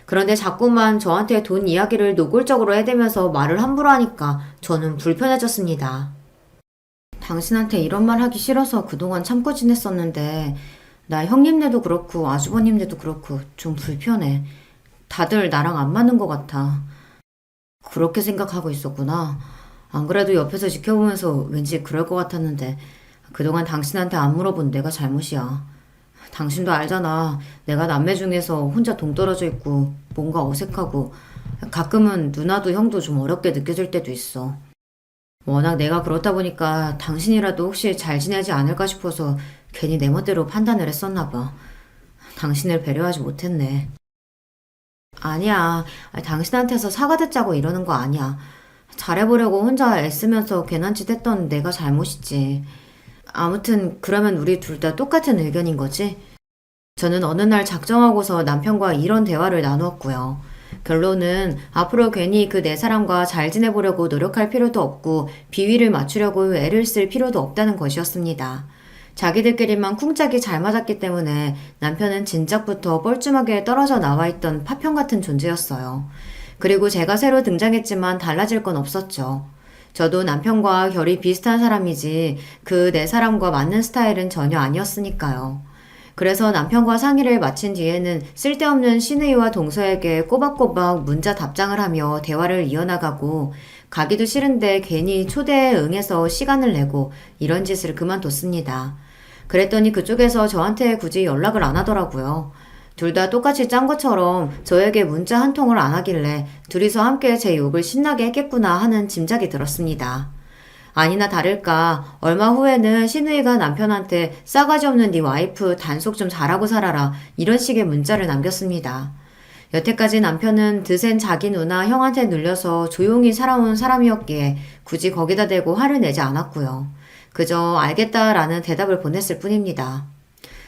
그런데 자꾸만 저한테 돈 이야기를 노골적으로 해대면서 말을 함부로 하니까 저는 불편해졌습니다. 당신한테 이런 말 하기 싫어서 그동안 참고 지냈었는데 나 형님네도 그렇고 아주버님네도 그렇고 좀 불편해. 다들 나랑 안 맞는 것 같아. 그렇게 생각하고 있었구나. 안 그래도 옆에서 지켜보면서 왠지 그럴 것 같았는데 그동안 당신한테 안 물어본 내가 잘못이야. 당신도 알잖아. 내가 남매 중에서 혼자 동떨어져 있고 뭔가 어색하고 가끔은 누나도 형도 좀 어렵게 느껴질 때도 있어. 워낙 내가 그렇다 보니까 당신이라도 혹시 잘 지내지 않을까 싶어서 괜히 내 멋대로 판단을 했었나 봐. 당신을 배려하지 못했네. 아니야. 당신한테서 사과 듣자고 이러는 거 아니야. 잘해보려고 혼자 애쓰면서 괜한 짓 했던 내가 잘못이지. 아무튼 그러면 우리 둘 다 똑같은 의견인 거지? 저는 어느 날 작정하고서 남편과 이런 대화를 나누었고요. 결론은 앞으로 괜히 그 네 사람과 잘 지내보려고 노력할 필요도 없고 비위를 맞추려고 애를 쓸 필요도 없다는 것이었습니다. 자기들끼리만 쿵짝이 잘 맞았기 때문에 남편은 진작부터 뻘쭘하게 떨어져 나와 있던 파편 같은 존재였어요. 그리고 제가 새로 등장했지만 달라질 건 없었죠. 저도 남편과 결이 비슷한 사람이지 그 네 사람과 맞는 스타일은 전혀 아니었으니까요. 그래서 남편과 상의를 마친 뒤에는 쓸데없는 시누이와 동서에게 꼬박꼬박 문자 답장을 하며 대화를 이어나가고 가기도 싫은데 괜히 초대에 응해서 시간을 내고 이런 짓을 그만뒀습니다. 그랬더니 그쪽에서 저한테 굳이 연락을 안 하더라고요. 둘 다 똑같이 짠 것처럼 저에게 문자 한 통을 안 하길래 둘이서 함께 제 욕을 신나게 했겠구나 하는 짐작이 들었습니다. 아니나 다를까 얼마 후에는 시누이가 남편한테 싸가지 없는 네 와이프 단속 좀 잘하고 살아라 이런 식의 문자를 남겼습니다. 여태까지 남편은 드센 자기 누나 형한테 눌려서 조용히 살아온 사람이었기에 굳이 거기다 대고 화를 내지 않았고요. 그저 알겠다라는 대답을 보냈을 뿐입니다.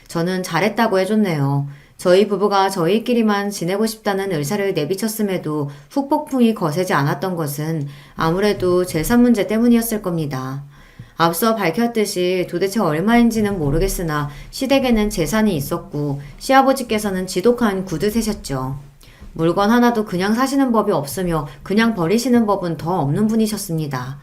저는 잘했다고 해줬네요. 저희 부부가 저희끼리만 지내고 싶다는 의사를 내비쳤음에도 후폭풍이 거세지 않았던 것은 아무래도 재산 문제 때문이었을 겁니다. 앞서 밝혔듯이 도대체 얼마인지는 모르겠으나 시댁에는 재산이 있었고 시아버지께서는 지독한 구두세셨죠. 물건 하나도 그냥 사시는 법이 없으며 그냥 버리시는 법은 더 없는 분이셨습니다.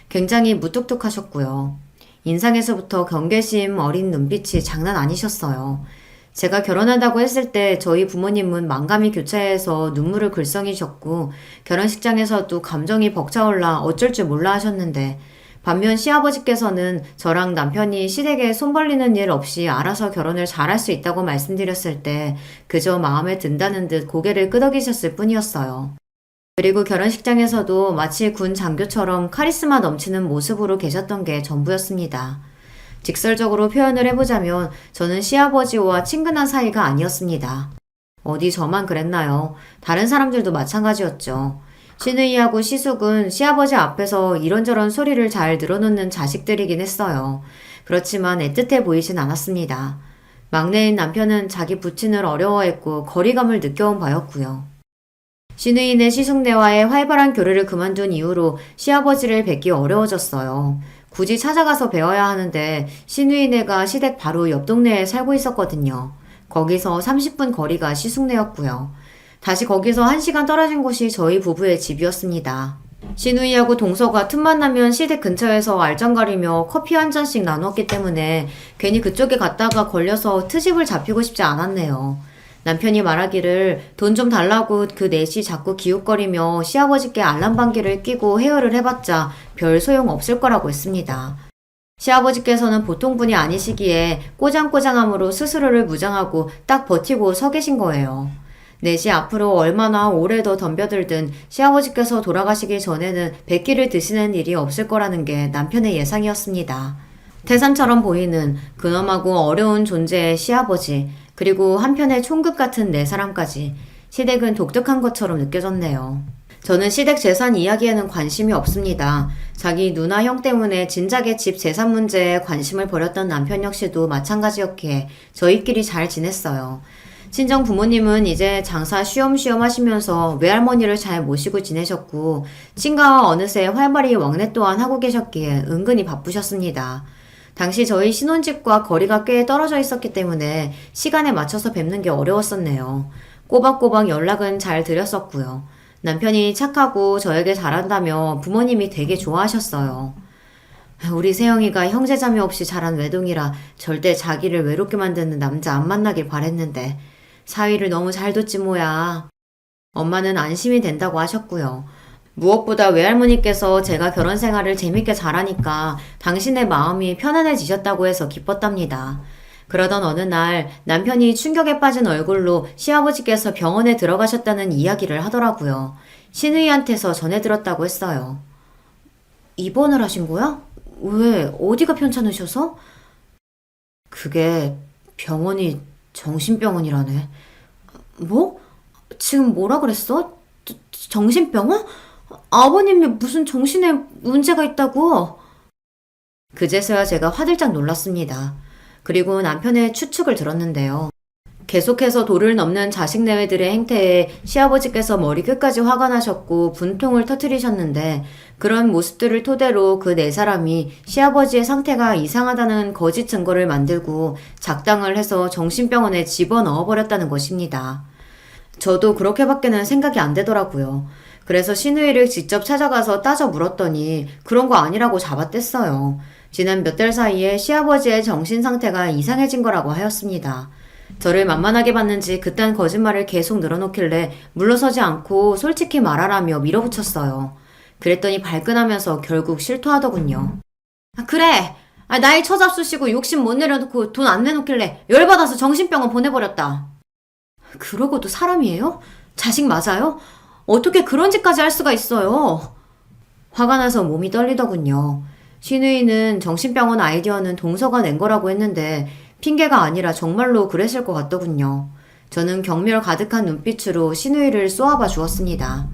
굉장히 무뚝뚝하셨고요. 인상에서부터 경계심 어린 눈빛이 장난 아니셨어요. 제가 결혼한다고 했을 때 저희 부모님은 만감이 교차해서 눈물을 글썽이셨고 결혼식장에서도 감정이 벅차올라 어쩔 줄 몰라 하셨는데 반면 시아버지께서는 저랑 남편이 시댁에 손 벌리는 일 없이 알아서 결혼을 잘할 수 있다고 말씀드렸을 때 그저 마음에 든다는 듯 고개를 끄덕이셨을 뿐이었어요. 그리고 결혼식장에서도 마치 군 장교처럼 카리스마 넘치는 모습으로 계셨던 게 전부였습니다. 직설적으로 표현을 해보자면 저는 시아버지와 친근한 사이가 아니었습니다. 어디 저만 그랬나요? 다른 사람들도 마찬가지였죠. 신우이하고 시숙은 시아버지 앞에서 이런저런 소리를 잘 늘어놓는 자식들이긴 했어요. 그렇지만 애틋해 보이진 않았습니다. 막내인 남편은 자기 부친을 어려워했고 거리감을 느껴온 바였고요. 신우이네 시숙네와의 활발한 교류를 그만둔 이후로 시아버지를 뵙기 어려워졌어요. 굳이 찾아가서 배워야 하는데 신우이네가 시댁 바로 옆 동네에 살고 있었거든요. 거기서 30분 거리가 시숙네였고요. 다시 거기서 1시간 떨어진 곳이 저희 부부의 집이었습니다. 신우이하고 동서가 틈만 나면 시댁 근처에서 알짱거리며 커피 한 잔씩 나눴기 때문에 괜히 그쪽에 갔다가 걸려서 트집을 잡히고 싶지 않았네요. 남편이 말하기를 돈 좀 달라고 그 넷이 자꾸 기웃거리며 시아버지께 알람방귀를 끼고 헤어를 해봤자 별 소용 없을 거라고 했습니다. 시아버지께서는 보통 분이 아니시기에 꼬장꼬장함으로 스스로를 무장하고 딱 버티고 서 계신 거예요. 넷이 앞으로 얼마나 오래 더 덤벼들든 시아버지께서 돌아가시기 전에는 백기를 드시는 일이 없을 거라는 게 남편의 예상이었습니다. 태산처럼 보이는 근엄하고 어려운 존재의 시아버지, 그리고 한편의 총급 같은 네 사람까지 시댁은 독특한 것처럼 느껴졌네요. 저는 시댁 재산 이야기에는 관심이 없습니다. 자기 누나 형 때문에 진작에 집 재산 문제에 관심을 버렸던 남편 역시도 마찬가지였기에 저희끼리 잘 지냈어요. 친정 부모님은 이제 장사 쉬엄쉬엄 하시면서 외할머니를 잘 모시고 지내셨고 친가와 어느새 활발히 왕래 또한 하고 계셨기에 은근히 바쁘셨습니다. 당시 저희 신혼집과 거리가 꽤 떨어져 있었기 때문에 시간에 맞춰서 뵙는 게 어려웠었네요. 꼬박꼬박 연락은 잘 드렸었고요. 남편이 착하고 저에게 잘한다며 부모님이 되게 좋아하셨어요. 우리 세영이가 형제자매 없이 자란 외동이라 절대 자기를 외롭게 만드는 남자 안 만나길 바랬는데 사위를 너무 잘 뒀지 뭐야. 엄마는 안심이 된다고 하셨고요. 무엇보다 외할머니께서 제가 결혼 생활을 재밌게 잘하니까 당신의 마음이 편안해지셨다고 해서 기뻤답니다. 그러던 어느 날 남편이 충격에 빠진 얼굴로 시아버지께서 병원에 들어가셨다는 이야기를 하더라고요. 신우이한테서 전해 들었다고 했어요. 입원을 하신 거야? 왜? 어디가 편찮으셔서? 그게 병원이 정신병원이라네. 뭐? 지금 뭐라 그랬어? 정신병원? 아버님이 무슨 정신에 문제가 있다고? 그제서야 제가 화들짝 놀랐습니다. 그리고 남편의 추측을 들었는데요. 계속해서 도를 넘는 자식 내외들의 행태에 시아버지께서 머리 끝까지 화가 나셨고 분통을 터뜨리셨는데 그런 모습들을 토대로 그 네 사람이 시아버지의 상태가 이상하다는 거짓 증거를 만들고 작당을 해서 정신병원에 집어넣어버렸다는 것입니다. 저도 그렇게밖에는 생각이 안 되더라고요. 그래서 신우이를 직접 찾아가서 따져 물었더니 그런 거 아니라고 잡아뗐어요. 지난 몇 달 사이에 시아버지의 정신 상태가 이상해진 거라고 하였습니다. 저를 만만하게 봤는지 그딴 거짓말을 계속 늘어놓길래 물러서지 않고 솔직히 말하라며 밀어붙였어요. 그랬더니 발끈하면서 결국 실토하더군요. 그래! 나이 처잡수시고 욕심 못 내려놓고 돈 안 내놓길래 열받아서 정신병원 보내버렸다. 그러고도 사람이에요? 자식 맞아요? 어떻게 그런 짓까지 할 수가 있어요? 화가 나서 몸이 떨리더군요. 신우이는 정신병원 아이디어는 동서가 낸 거라고 했는데 핑계가 아니라 정말로 그랬을 것 같더군요. 저는 경멸 가득한 눈빛으로 신우이를 쏘아봐 주었습니다.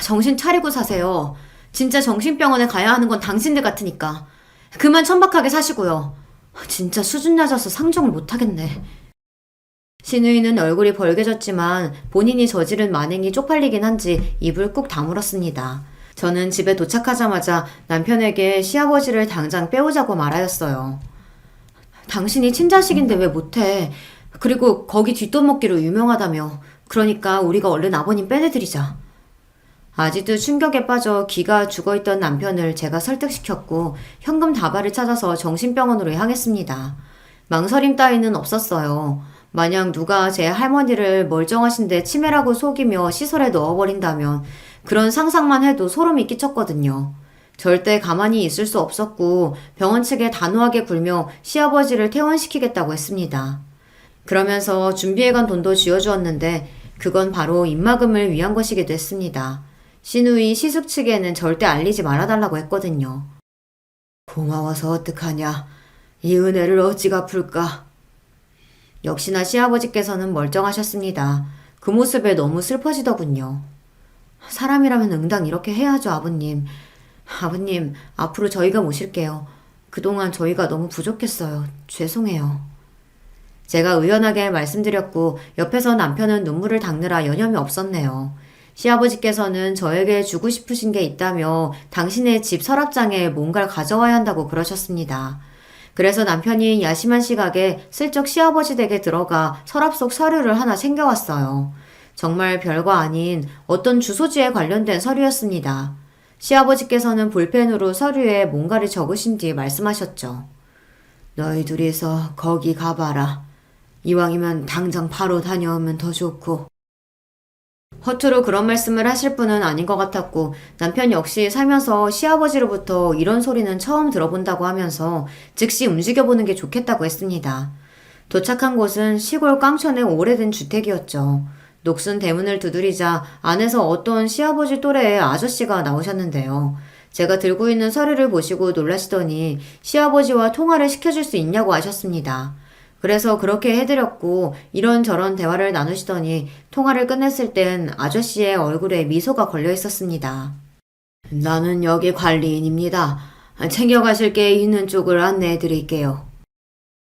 정신 차리고 사세요. 진짜 정신병원에 가야 하는 건 당신들 같으니까. 그만 천박하게 사시고요. 진짜 수준 낮아서 상종을 못하겠네. 신우이는 얼굴이 벌개졌지만 본인이 저지른 만행이 쪽팔리긴 한지 입을 꾹 다물었습니다. 저는 집에 도착하자마자 남편에게 시아버지를 당장 빼오자고 말하였어요. 당신이 친자식인데 왜 못해? 그리고 거기 뒷돈 먹기로 유명하다며. 그러니까 우리가 얼른 아버님 빼내드리자. 아직도 충격에 빠져 기가 죽어있던 남편을 제가 설득시켰고 현금 다발을 찾아서 정신병원으로 향했습니다. 망설임 따위는 없었어요. 만약 누가 제 할머니를 멀쩡하신데 치매라고 속이며 시설에 넣어버린다면 그런 상상만 해도 소름이 끼쳤거든요. 절대 가만히 있을 수 없었고 병원 측에 단호하게 굴며 시아버지를 퇴원시키겠다고 했습니다. 그러면서 준비해간 돈도 쥐어주었는데 그건 바로 입막음을 위한 것이기도 했습니다. 시누이 시숙 측에는 절대 알리지 말아달라고 했거든요. 고마워서 어떡하냐. 이 은혜를 어찌 갚을까. 역시나 시아버지께서는 멀쩡하셨습니다. 그 모습에 너무 슬퍼지더군요. 사람이라면 응당 이렇게 해야죠, 아버님. 아버님, 앞으로 저희가 모실게요. 그동안 저희가 너무 부족했어요. 죄송해요. 제가 의연하게 말씀드렸고 옆에서 남편은 눈물을 닦느라 여념이 없었네요. 시아버지께서는 저에게 주고 싶으신 게 있다며 당신의 집 서랍장에 뭔가를 가져와야 한다고 그러셨습니다. 그래서 남편이 야심한 시각에 슬쩍 시아버지 댁에 들어가 서랍 속 서류를 하나 챙겨왔어요. 정말 별거 아닌 어떤 주소지에 관련된 서류였습니다. 시아버지께서는 볼펜으로 서류에 뭔가를 적으신 뒤 말씀하셨죠. 너희 둘이서 거기 가봐라. 이왕이면 당장 바로 다녀오면 더 좋고. 허투루 그런 말씀을 하실 분은 아닌 것 같았고 남편 역시 살면서 시아버지로부터 이런 소리는 처음 들어본다고 하면서 즉시 움직여보는 게 좋겠다고 했습니다. 도착한 곳은 시골 깡촌의 오래된 주택이었죠. 녹슨 대문을 두드리자 안에서 어떤 시아버지 또래의 아저씨가 나오셨는데요. 제가 들고 있는 서류를 보시고 놀라시더니 시아버지와 통화를 시켜줄 수 있냐고 하셨습니다. 그래서 그렇게 해드렸고 이런저런 대화를 나누시더니 통화를 끝냈을 땐 아저씨의 얼굴에 미소가 걸려 있었습니다. 나는 여기 관리인입니다. 챙겨가실 게 있는 쪽을 안내해 드릴게요.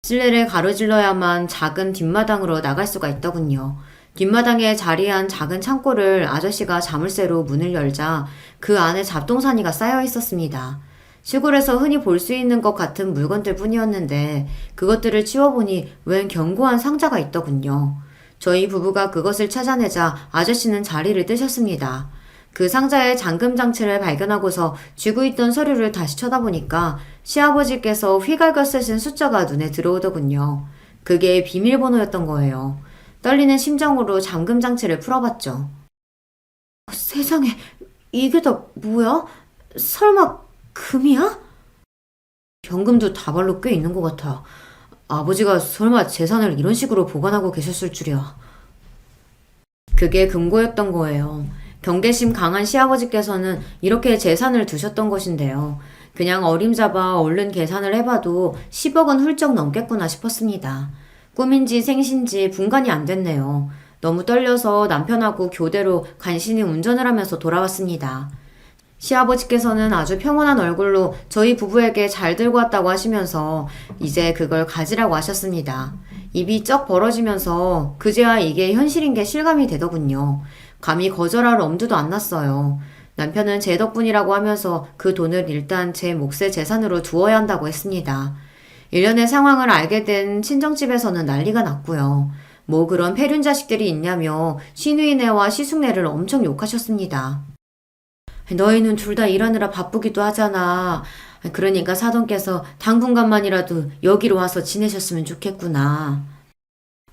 실내를 가로질러야만 작은 뒷마당으로 나갈 수가 있더군요. 뒷마당에 자리한 작은 창고를 아저씨가 자물쇠로 문을 열자 그 안에 잡동사니가 쌓여 있었습니다. 시골에서 흔히 볼 수 있는 것 같은 물건들 뿐이었는데 그것들을 치워보니 웬 견고한 상자가 있더군요. 저희 부부가 그것을 찾아내자 아저씨는 자리를 뜨셨습니다. 그 상자에 잠금 장치를 발견하고서 쥐고 있던 서류를 다시 쳐다보니까 시아버지께서 휘갈겨 쓰신 숫자가 눈에 들어오더군요. 그게 비밀번호였던 거예요. 떨리는 심정으로 잠금 장치를 풀어봤죠. 세상에, 이게 다 뭐야? 설마 금이야? 현금도 다발로 꽤 있는 것 같아. 아버지가 설마 재산을 이런 식으로 보관하고 계셨을 줄이야. 그게 금고였던 거예요. 경계심 강한 시아버지께서는 이렇게 재산을 두셨던 것인데요. 그냥 어림잡아 얼른 계산을 해봐도 10억은 훌쩍 넘겠구나 싶었습니다. 꿈인지 생신지 분간이 안 됐네요. 너무 떨려서 남편하고 교대로 간신히 운전을 하면서 돌아왔습니다. 시아버지께서는 아주 평온한 얼굴로 저희 부부에게 잘 들고 왔다고 하시면서 이제 그걸 가지라고 하셨습니다. 입이 쩍 벌어지면서 그제야 이게 현실인 게 실감이 되더군요. 감히 거절할 엄두도 안 났어요. 남편은 제 덕분이라고 하면서 그 돈을 일단 제 몫의 재산으로 두어야 한다고 했습니다. 일련의 상황을 알게 된 친정집에서는 난리가 났고요. 뭐 그런 폐륜 자식들이 있냐며 시누이네와 시숙네를 엄청 욕하셨습니다. 너희는 둘 다 일하느라 바쁘기도 하잖아. 그러니까 사돈께서 당분간만이라도 여기로 와서 지내셨으면 좋겠구나.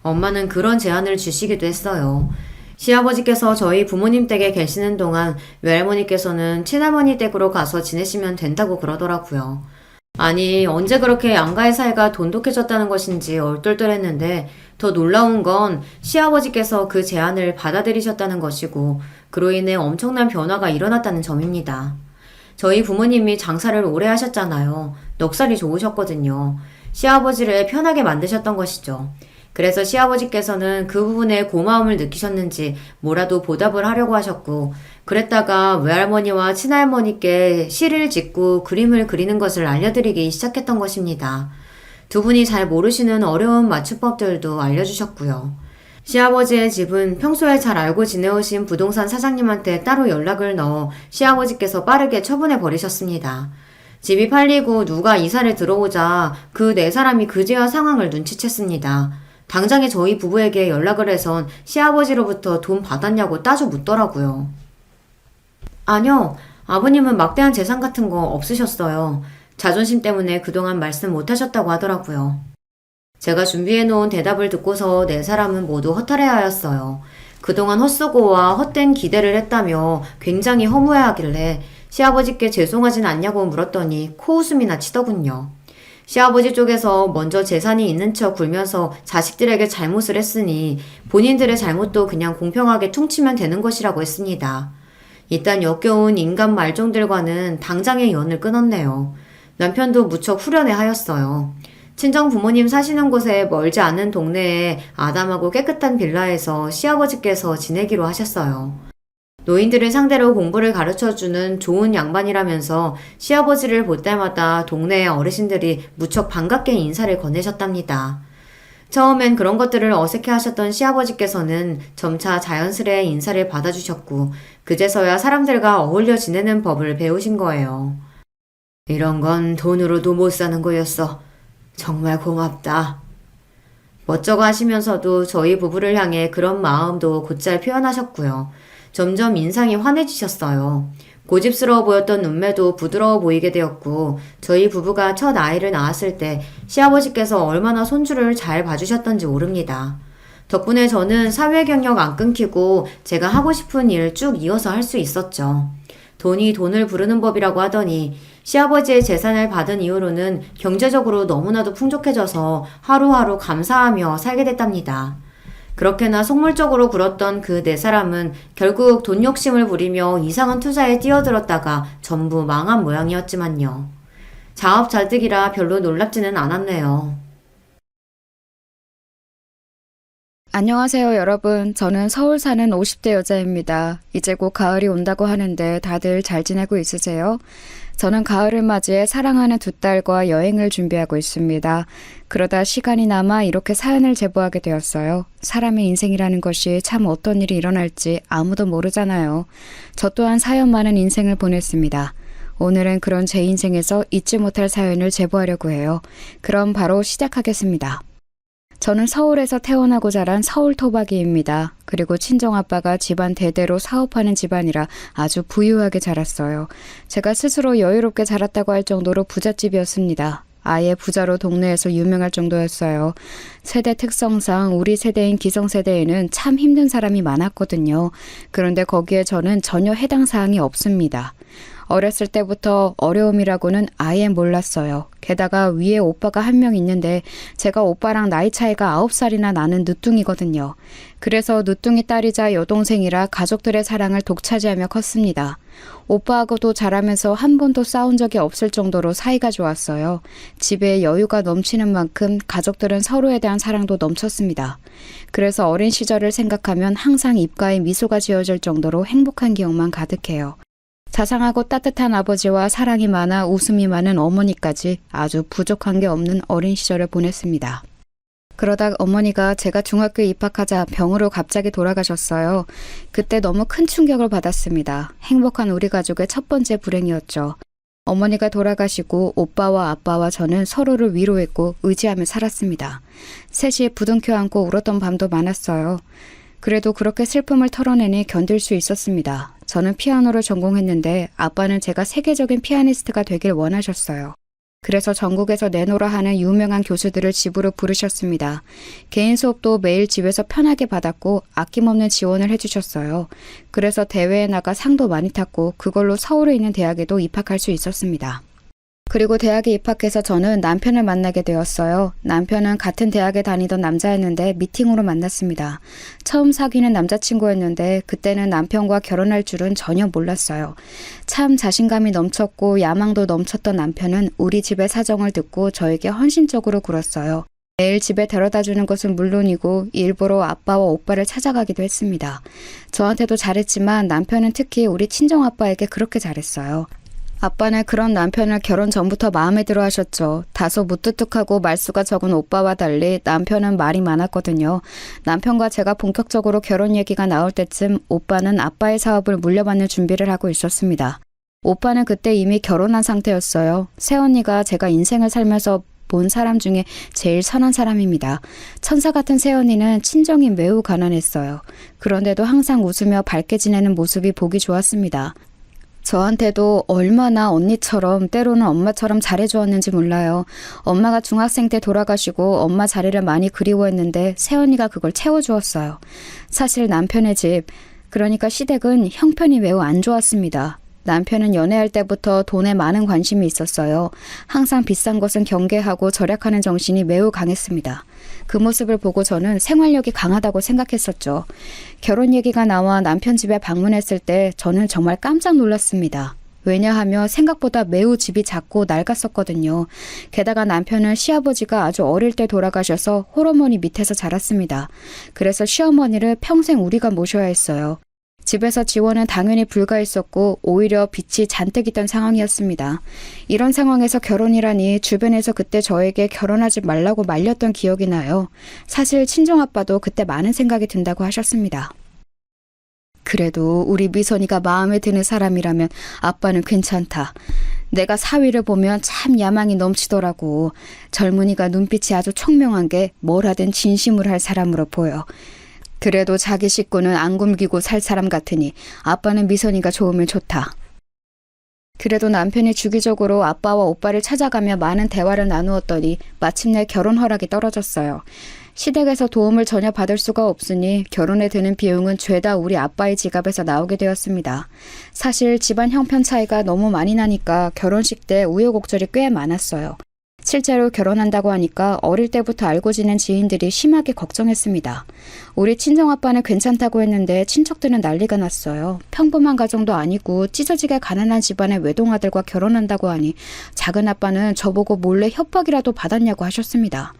엄마는 그런 제안을 주시기도 했어요. 시아버지께서 저희 부모님 댁에 계시는 동안 외할머니께서는 친할머니 댁으로 가서 지내시면 된다고 그러더라고요. 아니, 언제 그렇게 양가의 사이가 돈독해졌다는 것인지 얼떨떨했는데 더 놀라운 건 시아버지께서 그 제안을 받아들이셨다는 것이고 그로 인해 엄청난 변화가 일어났다는 점입니다. 저희 부모님이 장사를 오래 하셨잖아요. 넉살이 좋으셨거든요. 시아버지를 편하게 만드셨던 것이죠. 그래서 시아버지께서는 그 부분에 고마움을 느끼셨는지 뭐라도 보답을 하려고 하셨고 그랬다가 외할머니와 친할머니께 시를 짓고 그림을 그리는 것을 알려드리기 시작했던 것입니다. 두 분이 잘 모르시는 어려운 맞춤법들도 알려주셨고요. 시아버지의 집은 평소에 잘 알고 지내오신 부동산 사장님한테 따로 연락을 넣어 시아버지께서 빠르게 처분해 버리셨습니다. 집이 팔리고 누가 이사를 들어오자 그 네 사람이 그제야 상황을 눈치챘습니다. 당장에 저희 부부에게 연락을 해선 시아버지로부터 돈 받았냐고 따져 묻더라고요. 아니요. 아버님은 막대한 재산 같은 거 없으셨어요. 자존심 때문에 그동안 말씀 못 하셨다고 하더라고요. 제가 준비해놓은 대답을 듣고서 네 사람은 모두 허탈해하였어요. 그동안 헛수고와 헛된 기대를 했다며 굉장히 허무해하길래 시아버지께 죄송하진 않냐고 물었더니 코웃음이나 치더군요. 시아버지 쪽에서 먼저 재산이 있는 척 굴면서 자식들에게 잘못을 했으니 본인들의 잘못도 그냥 공평하게 퉁치면 되는 것이라고 했습니다. 이딴 역겨운 인간 말종들과는 당장의 연을 끊었네요. 남편도 무척 후련해 하였어요. 친정 부모님 사시는 곳에 멀지 않은 동네에 아담하고 깨끗한 빌라에서 시아버지께서 지내기로 하셨어요. 노인들을 상대로 공부를 가르쳐주는 좋은 양반이라면서 시아버지를 볼 때마다 동네의 어르신들이 무척 반갑게 인사를 건네셨답니다. 처음엔 그런 것들을 어색해 하셨던 시아버지께서는 점차 자연스레 인사를 받아주셨고 그제서야 사람들과 어울려 지내는 법을 배우신 거예요. 이런 건 돈으로도 못 사는 거였어. 정말 고맙다. 멋쩍어 하시면서도 저희 부부를 향해 그런 마음도 곧잘 표현하셨고요. 점점 인상이 환해지셨어요. 고집스러워 보였던 눈매도 부드러워 보이게 되었고 저희 부부가 첫 아이를 낳았을 때 시아버지께서 얼마나 손주를 잘 봐주셨던지 모릅니다. 덕분에 저는 사회 경력 안 끊기고 제가 하고 싶은 일 쭉 이어서 할 수 있었죠. 돈이 돈을 부르는 법이라고 하더니 시아버지의 재산을 받은 이후로는 경제적으로 너무나도 풍족해져서 하루하루 감사하며 살게 됐답니다. 그렇게나 속물적으로 굴었던 그 네 사람은 결국 돈 욕심을 부리며 이상한 투자에 뛰어들었다가 전부 망한 모양이었지만요. 자업자득이라 별로 놀랍지는 않았네요.
안녕하세요, 여러분. 저는 서울 사는 50대 여자입니다. 이제 곧 가을이 온다고 하는데 다들 잘 지내고 있으세요? 저는 가을을 맞이해 사랑하는 두 딸과 여행을 준비하고 있습니다. 그러다 시간이 남아 이렇게 사연을 제보하게 되었어요. 사람의 인생이라는 것이 참 어떤 일이 일어날지 아무도 모르잖아요. 저 또한 사연 많은 인생을 보냈습니다. 오늘은 그런 제 인생에서 잊지 못할 사연을 제보하려고 해요. 그럼 바로 시작하겠습니다. 저는 서울에서 태어나고 자란 서울 토박이입니다. 그리고 친정아빠가 집안 대대로 사업하는 집안이라 아주 부유하게 자랐어요. 제가 스스로 여유롭게 자랐다고 할 정도로 부잣집이었습니다. 아예 부자로 동네에서 유명할 정도였어요. 세대 특성상 우리 세대인 기성세대에는 참 힘든 사람이 많았거든요. 그런데 거기에 저는 전혀 해당 사항이 없습니다. 어렸을 때부터 어려움이라고는 아예 몰랐어요. 게다가 위에 오빠가 한 명 있는데 제가 오빠랑 나이 차이가 9살이나 나는 늦둥이거든요. 그래서 늦둥이 딸이자 여동생이라 가족들의 사랑을 독차지하며 컸습니다. 오빠하고도 자라면서 한 번도 싸운 적이 없을 정도로 사이가 좋았어요. 집에 여유가 넘치는 만큼 가족들은 서로에 대한 사랑도 넘쳤습니다. 그래서 어린 시절을 생각하면 항상 입가에 미소가 지어질 정도로 행복한 기억만 가득해요. 자상하고 따뜻한 아버지와 사랑이 많아 웃음이 많은 어머니까지 아주 부족한 게 없는 어린 시절을 보냈습니다. 그러다 어머니가 제가 중학교에 입학하자 병으로 갑자기 돌아가셨어요. 그때 너무 큰 충격을 받았습니다. 행복한 우리 가족의 첫 번째 불행이었죠. 어머니가 돌아가시고 오빠와 아빠와 저는 서로를 위로했고 의지하며 살았습니다. 셋이 부둥켜 안고 울었던 밤도 많았어요. 그래도 그렇게 슬픔을 털어내니 견딜 수 있었습니다. 저는 피아노를 전공했는데 아빠는 제가 세계적인 피아니스트가 되길 원하셨어요. 그래서 전국에서 내노라 하는 유명한 교수들을 집으로 부르셨습니다. 개인 수업도 매일 집에서 편하게 받았고 아낌없는 지원을 해주셨어요. 그래서 대회에 나가 상도 많이 탔고 그걸로 서울에 있는 대학에도 입학할 수 있었습니다. 그리고 대학에 입학해서 저는 남편을 만나게 되었어요. 남편은 같은 대학에 다니던 남자였는데 미팅으로 만났습니다. 처음 사귀는 남자친구였는데 그때는 남편과 결혼할 줄은 전혀 몰랐어요. 참 자신감이 넘쳤고 야망도 넘쳤던 남편은 우리 집의 사정을 듣고 저에게 헌신적으로 굴었어요. 매일 집에 데려다주는 것은 물론이고 일부러 아빠와 오빠를 찾아가기도 했습니다. 저한테도 잘했지만 남편은 특히 우리 친정아빠에게 그렇게 잘했어요. 아빠는 그런 남편을 결혼 전부터 마음에 들어 하셨죠. 다소 무뚝뚝하고 말수가 적은 오빠와 달리 남편은 말이 많았거든요. 남편과 제가 본격적으로 결혼 얘기가 나올 때쯤 오빠는 아빠의 사업을 물려받는 준비를 하고 있었습니다. 오빠는 그때 이미 결혼한 상태였어요. 새언니가 제가 인생을 살면서 본 사람 중에 제일 선한 사람입니다. 천사 같은 새언니는 친정이 매우 가난했어요. 그런데도 항상 웃으며 밝게 지내는 모습이 보기 좋았습니다. 저한테도 얼마나 언니처럼 때로는 엄마처럼 잘해주었는지 몰라요. 엄마가 중학생 때 돌아가시고 엄마 자리를 많이 그리워했는데 새언니가 그걸 채워주었어요. 사실 남편의 집, 그러니까 시댁은 형편이 매우 안 좋았습니다. 남편은 연애할 때부터 돈에 많은 관심이 있었어요. 항상 비싼 것은 경계하고 절약하는 정신이 매우 강했습니다. 그 모습을 보고 저는 생활력이 강하다고 생각했었죠. 결혼 얘기가 나와 남편 집에 방문했을 때 저는 정말 깜짝 놀랐습니다. 왜냐하면 생각보다 매우 집이 작고 낡았었거든요. 게다가 남편은 시아버지가 아주 어릴 때 돌아가셔서 홀어머니 밑에서 자랐습니다. 그래서 시어머니를 평생 우리가 모셔야 했어요. 집에서 지원은 당연히 불가했었고 오히려 빚이 잔뜩 있던 상황이었습니다. 이런 상황에서 결혼이라니 주변에서 그때 저에게 결혼하지 말라고 말렸던 기억이 나요. 사실 친정아빠도 그때 많은 생각이 든다고 하셨습니다. 그래도 우리 미선이가 마음에 드는 사람이라면 아빠는 괜찮다. 내가 사위를 보면 참 야망이 넘치더라고. 젊은이가 눈빛이 아주 총명한 게 뭘 하든 진심으로 할 사람으로 보여. 그래도 자기 식구는 안 굶기고 살 사람 같으니 아빠는 미선이가 좋으면 좋다. 그래도 남편이 주기적으로 아빠와 오빠를 찾아가며 많은 대화를 나누었더니 마침내 결혼 허락이 떨어졌어요. 시댁에서 도움을 전혀 받을 수가 없으니 결혼에 드는 비용은 죄다 우리 아빠의 지갑에서 나오게 되었습니다. 사실 집안 형편 차이가 너무 많이 나니까 결혼식 때 우여곡절이 꽤 많았어요. 실제로 결혼한다고 하니까 어릴 때부터 알고 지낸 지인들이 심하게 걱정했습니다. 우리 친정아빠는 괜찮다고 했는데 친척들은 난리가 났어요. 평범한 가정도 아니고 찢어지게 가난한 집안의 외동아들과 결혼한다고 하니 작은 아빠는 저보고 몰래 협박이라도 받았냐고 하셨습니다.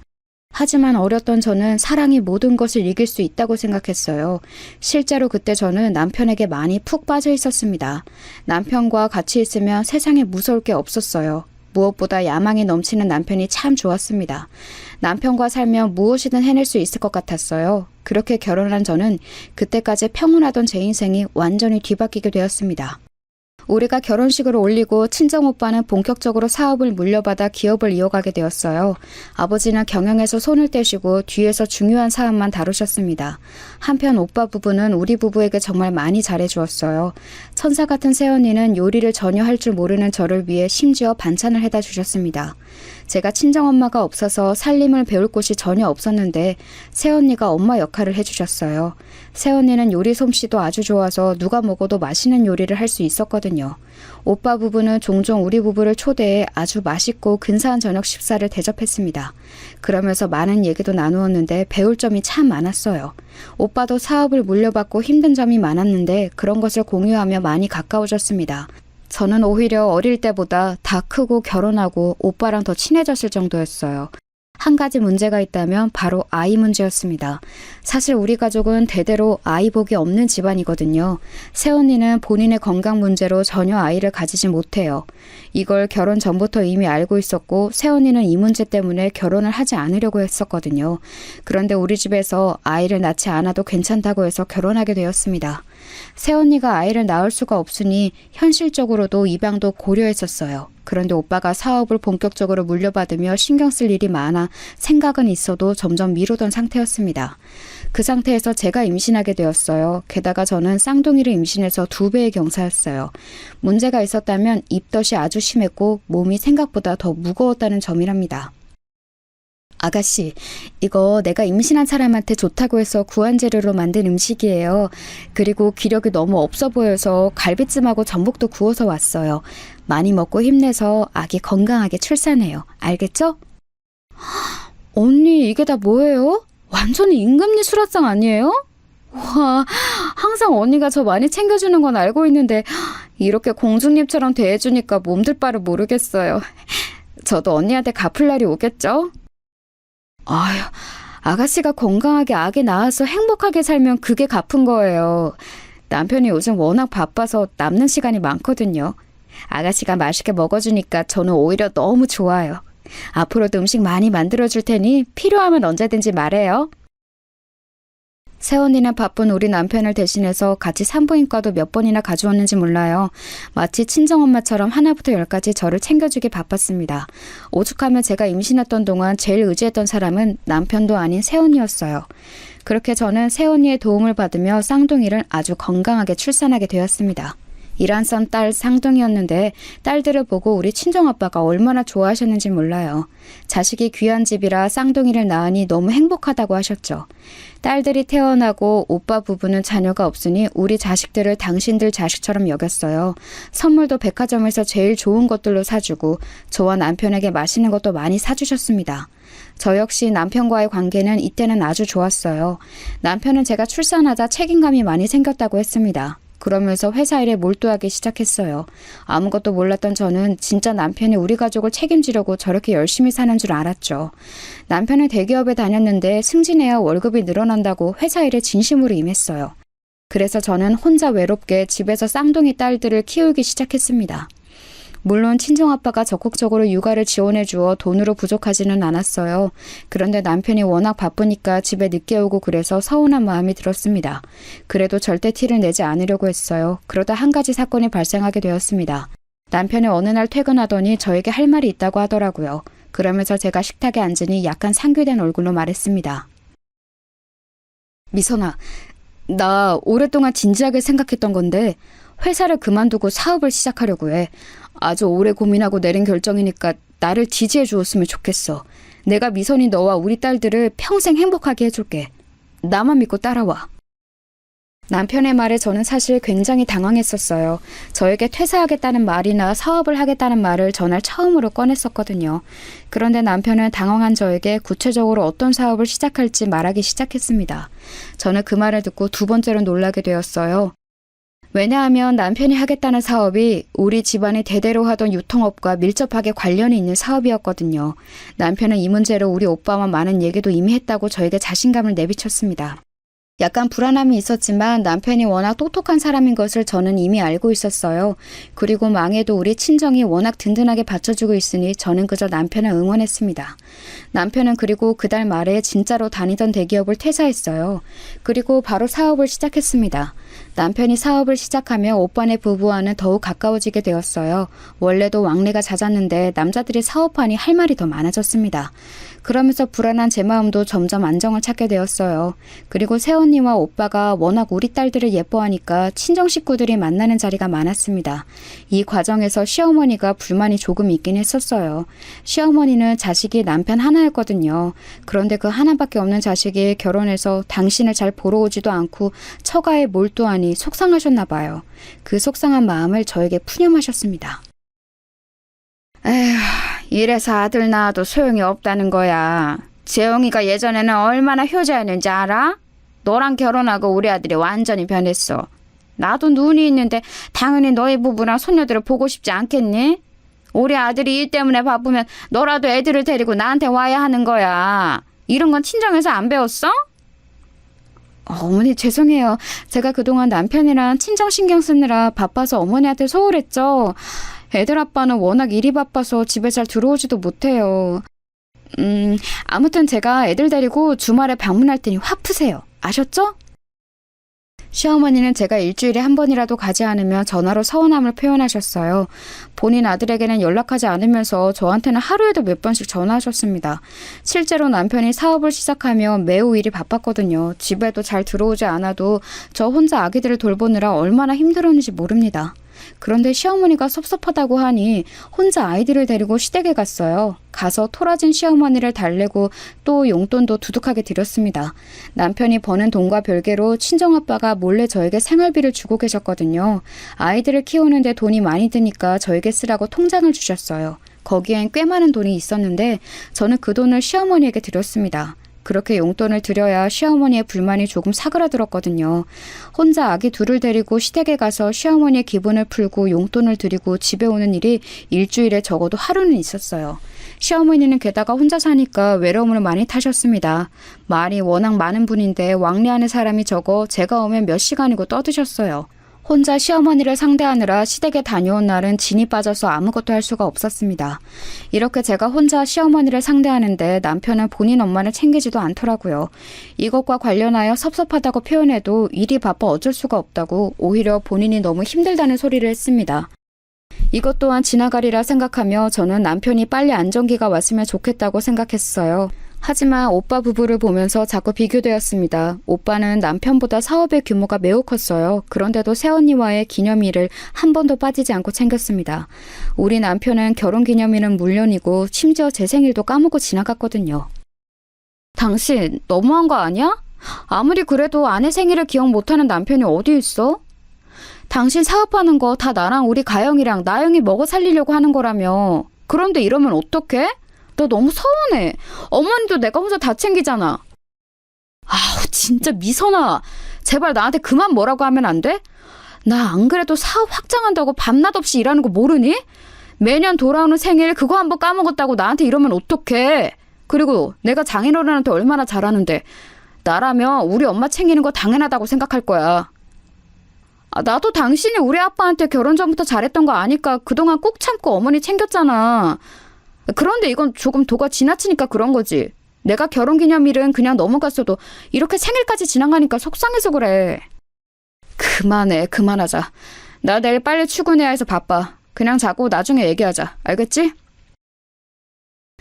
하지만 어렸던 저는 사랑이 모든 것을 이길 수 있다고 생각했어요. 실제로 그때 저는 남편에게 많이 푹 빠져 있었습니다. 남편과 같이 있으면 세상에 무서울 게 없었어요. 무엇보다 야망이 넘치는 남편이 참 좋았습니다. 남편과 살면 무엇이든 해낼 수 있을 것 같았어요. 그렇게 결혼한 저는 그때까지 평온하던 제 인생이 완전히 뒤바뀌게 되었습니다. 우리가 결혼식을 올리고 친정오빠는 본격적으로 사업을 물려받아 기업을 이어가게 되었어요. 아버지는 경영에서 손을 떼시고 뒤에서 중요한 사업만 다루셨습니다. 한편 오빠 부부는 우리 부부에게 정말 많이 잘해주었어요. 천사 같은 새언니는 요리를 전혀 할 줄 모르는 저를 위해 심지어 반찬을 해다 주셨습니다. 제가 친정엄마가 없어서 살림을 배울 곳이 전혀 없었는데 새언니가 엄마 역할을 해주셨어요. 새언니는 요리 솜씨도 아주 좋아서 누가 먹어도 맛있는 요리를 할 수 있었거든요. 오빠 부부는 종종 우리 부부를 초대해 아주 맛있고 근사한 저녁 식사를 대접했습니다. 그러면서 많은 얘기도 나누었는데 배울 점이 참 많았어요. 오빠도 사업을 물려받고 힘든 점이 많았는데 그런 것을 공유하며 많이 가까워졌습니다. 저는 오히려 어릴 때보다 다 크고 결혼하고 오빠랑 더 친해졌을 정도였어요. 한 가지 문제가 있다면 바로 아이 문제였습니다. 사실 우리 가족은 대대로 아이 복이 없는 집안이거든요. 새언니는 본인의 건강 문제로 전혀 아이를 가지지 못해요. 이걸 결혼 전부터 이미 알고 있었고 새언니는 이 문제 때문에 결혼을 하지 않으려고 했었거든요. 그런데 우리 집에서 아이를 낳지 않아도 괜찮다고 해서 결혼하게 되었습니다. 새언니가 아이를 낳을 수가 없으니 현실적으로도 입양도 고려했었어요. 그런데 오빠가 사업을 본격적으로 물려받으며 신경 쓸 일이 많아 생각은 있어도 점점 미루던 상태였습니다. 그 상태에서 제가 임신하게 되었어요. 게다가 저는 쌍둥이를 임신해서 2배의 경사였어요. 문제가 있었다면 입덧이 아주 심했고 몸이 생각보다 더 무거웠다는 점이랍니다. 아가씨, 이거 내가 임신한 사람한테 좋다고 해서 구한 재료로 만든 음식이에요. 그리고 기력이 너무 없어 보여서 갈비찜하고 전복도 구워서 왔어요. 많이 먹고 힘내서 아기 건강하게 출산해요. 알겠죠? 언니, 이게 다 뭐예요? 완전히 임금님 수라상 아니에요? 와, 항상 언니가 저 많이 챙겨주는 건 알고 있는데 이렇게 공주님처럼 대해주니까 몸둘 바를 모르겠어요. 저도 언니한테 갚을 날이 오겠죠? 아휴, 아가씨가 건강하게 아기 낳아서 행복하게 살면 그게 갚은 거예요. 남편이 요즘 워낙 바빠서 남는 시간이 많거든요. 아가씨가 맛있게 먹어주니까 저는 오히려 너무 좋아요. 앞으로도 음식 많이 만들어줄 테니 필요하면 언제든지 말해요. 새언니는 바쁜 우리 남편을 대신해서 같이 산부인과도 몇 번이나 가주었는지 몰라요. 마치 친정엄마처럼 하나부터 열까지 저를 챙겨주기 바빴습니다. 오죽하면 제가 임신했던 동안 제일 의지했던 사람은 남편도 아닌 새언니였어요. 그렇게 저는 새언니의 도움을 받으며 쌍둥이를 아주 건강하게 출산하게 되었습니다. 일한선 딸 쌍둥이였는데 딸들을 보고 우리 친정아빠가 얼마나 좋아하셨는지 몰라요. 자식이 귀한 집이라 쌍둥이를 낳으니 너무 행복하다고 하셨죠. 딸들이 태어나고 오빠 부부는 자녀가 없으니 우리 자식들을 당신들 자식처럼 여겼어요. 선물도 백화점에서 제일 좋은 것들로 사주고 저와 남편에게 맛있는 것도 많이 사주셨습니다. 저 역시 남편과의 관계는 이때는 아주 좋았어요. 남편은 제가 출산하자 책임감이 많이 생겼다고 했습니다. 그러면서 회사 일에 몰두하기 시작했어요. 아무것도 몰랐던 저는 진짜 남편이 우리 가족을 책임지려고 저렇게 열심히 사는 줄 알았죠. 남편은 대기업에 다녔는데 승진해야 월급이 늘어난다고 회사 일에 진심으로 임했어요. 그래서 저는 혼자 외롭게 집에서 쌍둥이 딸들을 키우기 시작했습니다. 물론 친정아빠가 적극적으로 육아를 지원해 주어 돈으로 부족하지는 않았어요. 그런데 남편이 워낙 바쁘니까 집에 늦게 오고 그래서 서운한 마음이 들었습니다. 그래도 절대 티를 내지 않으려고 했어요. 그러다 한 가지 사건이 발생하게 되었습니다. 남편이 어느 날 퇴근하더니 저에게 할 말이 있다고 하더라고요. 그러면서 제가 식탁에 앉으니 약간 상규된 얼굴로 말했습니다. 미선아, 나 오랫동안 진지하게 생각했던 건데 회사를 그만두고 사업을 시작하려고 해. 아주 오래 고민하고 내린 결정이니까 나를 지지해 주었으면 좋겠어. 내가 미선이 너와 우리 딸들을 평생 행복하게 해줄게. 나만 믿고 따라와. 남편의 말에 저는 사실 굉장히 당황했었어요. 저에게 퇴사하겠다는 말이나 사업을 하겠다는 말을 전날 처음으로 꺼냈었거든요. 그런데 남편은 당황한 저에게 구체적으로 어떤 사업을 시작할지 말하기 시작했습니다. 저는 그 말을 듣고 두 번째로 놀라게 되었어요. 왜냐하면 남편이 하겠다는 사업이 우리 집안이 대대로 하던 유통업과 밀접하게 관련이 있는 사업이었거든요. 남편은 이 문제로 우리 오빠와 많은 얘기도 이미 했다고 저에게 자신감을 내비쳤습니다. 약간 불안함이 있었지만 남편이 워낙 똑똑한 사람인 것을 저는 이미 알고 있었어요. 그리고 망해도 우리 친정이 워낙 든든하게 받쳐주고 있으니 저는 그저 남편을 응원했습니다. 남편은 그리고 그달 말에 진짜로 다니던 대기업을 퇴사했어요. 그리고 바로 사업을 시작했습니다. 남편이 사업을 시작하며 오빠네 부부와는 더욱 가까워지게 되었어요. 원래도 왕래가 잦았는데 남자들이 사업하니 할 말이 더 많아졌습니다. 그러면서 불안한 제 마음도 점점 안정을 찾게 되었어요. 그리고 새언니와 오빠가 워낙 우리 딸들을 예뻐하니까 친정 식구들이 만나는 자리가 많았습니다. 이 과정에서 시어머니가 불만이 조금 있긴 했었어요. 시어머니는 자식이 남편 하나였거든요. 그런데 그 하나밖에 없는 자식이 결혼해서 당신을 잘 보러 오지도 않고 처가에 몰두하니 속상하셨나 봐요. 그 속상한 마음을 저에게 푸념하셨습니다. 에휴, 이래서 아들 낳아도 소용이 없다는 거야. 재영이가 예전에는 얼마나 효자였는지 알아? 너랑 결혼하고 우리 아들이 완전히 변했어. 나도 눈이 있는데 당연히 너희 부부랑 손녀들을 보고 싶지 않겠니? 우리 아들이 일 때문에 바쁘면 너라도 애들을 데리고 나한테 와야 하는 거야. 이런 건 친정에서 안 배웠어? 어머니 죄송해요. 제가 그동안 남편이랑 친정 신경 쓰느라 바빠서 어머니한테 소홀했죠. 애들 아빠는 워낙 일이 바빠서 집에 잘 들어오지도 못해요. 아무튼 제가 애들 데리고 주말에 방문할 테니 확 푸세요. 아셨죠? 시어머니는 제가 일주일에 한 번이라도 가지 않으면 전화로 서운함을 표현하셨어요. 본인 아들에게는 연락하지 않으면서 저한테는 하루에도 몇 번씩 전화하셨습니다. 실제로 남편이 사업을 시작하며 매우 일이 바빴거든요. 집에도 잘 들어오지 않아도 저 혼자 아기들을 돌보느라 얼마나 힘들었는지 모릅니다. 그런데 시어머니가 섭섭하다고 하니 혼자 아이들을 데리고 시댁에 갔어요. 가서 토라진 시어머니를 달래고 또 용돈도 두둑하게 드렸습니다. 남편이 버는 돈과 별개로 친정아빠가 몰래 저에게 생활비를 주고 계셨거든요. 아이들을 키우는데 돈이 많이 드니까 저에게 쓰라고 통장을 주셨어요. 거기엔 꽤 많은 돈이 있었는데 저는 그 돈을 시어머니에게 드렸습니다. 그렇게 용돈을 드려야 시어머니의 불만이 조금 사그라들었거든요. 혼자 아기 둘을 데리고 시댁에 가서 시어머니의 기분을 풀고 용돈을 드리고 집에 오는 일이 일주일에 적어도 하루는 있었어요. 시어머니는 게다가 혼자 사니까 외로움을 많이 타셨습니다. 말이 워낙 많은 분인데 왕래하는 사람이 적어 제가 오면 몇 시간이고 떠드셨어요. 혼자 시어머니를 상대하느라 시댁에 다녀온 날은 진이 빠져서 아무것도 할 수가 없었습니다. 이렇게 제가 혼자 시어머니를 상대하는데 남편은 본인 엄마를 챙기지도 않더라고요. 이것과 관련하여 섭섭하다고 표현해도 일이 바빠 어쩔 수가 없다고 오히려 본인이 너무 힘들다는 소리를 했습니다. 이것 또한 지나가리라 생각하며 저는 남편이 빨리 안정기가 왔으면 좋겠다고 생각했어요. 하지만 오빠 부부를 보면서 자꾸 비교되었습니다. 오빠는 남편보다 사업의 규모가 매우 컸어요. 그런데도 새언니와의 기념일을 한 번도 빠지지 않고 챙겼습니다. 우리 남편은 결혼기념일은 물론이고 심지어 제 생일도 까먹고 지나갔거든요. 당신 너무한 거 아니야? 아무리 그래도 아내 생일을 기억 못하는 남편이 어디 있어? 당신 사업하는 거 다 나랑 우리 가영이랑 나영이 먹어 살리려고 하는 거라며. 그런데 이러면 어떡해? 나 너무 서운해. 어머니도 내가 혼자 다 챙기잖아. 아우, 진짜 미선아. 제발 나한테 그만 뭐라고 하면 안 돼? 나 안 그래도 사업 확장한다고 밤낮 없이 일하는 거 모르니? 매년 돌아오는 생일 그거 한번 까먹었다고 나한테 이러면 어떡해. 그리고 내가 장인어른한테 얼마나 잘하는데 나라면 우리 엄마 챙기는 거 당연하다고 생각할 거야. 나도 당신이 우리 아빠한테 결혼 전부터 잘했던 거 아니까 그동안 꾹 참고 어머니 챙겼잖아. 그런데 이건 조금 도가 지나치니까 그런 거지. 내가 결혼기념일은 그냥 넘어갔어도 이렇게 생일까지 지나가니까 속상해서 그래. 그만해, 그만하자. 나 내일 빨리 출근해야 해서 바빠. 그냥 자고 나중에 얘기하자. 알겠지?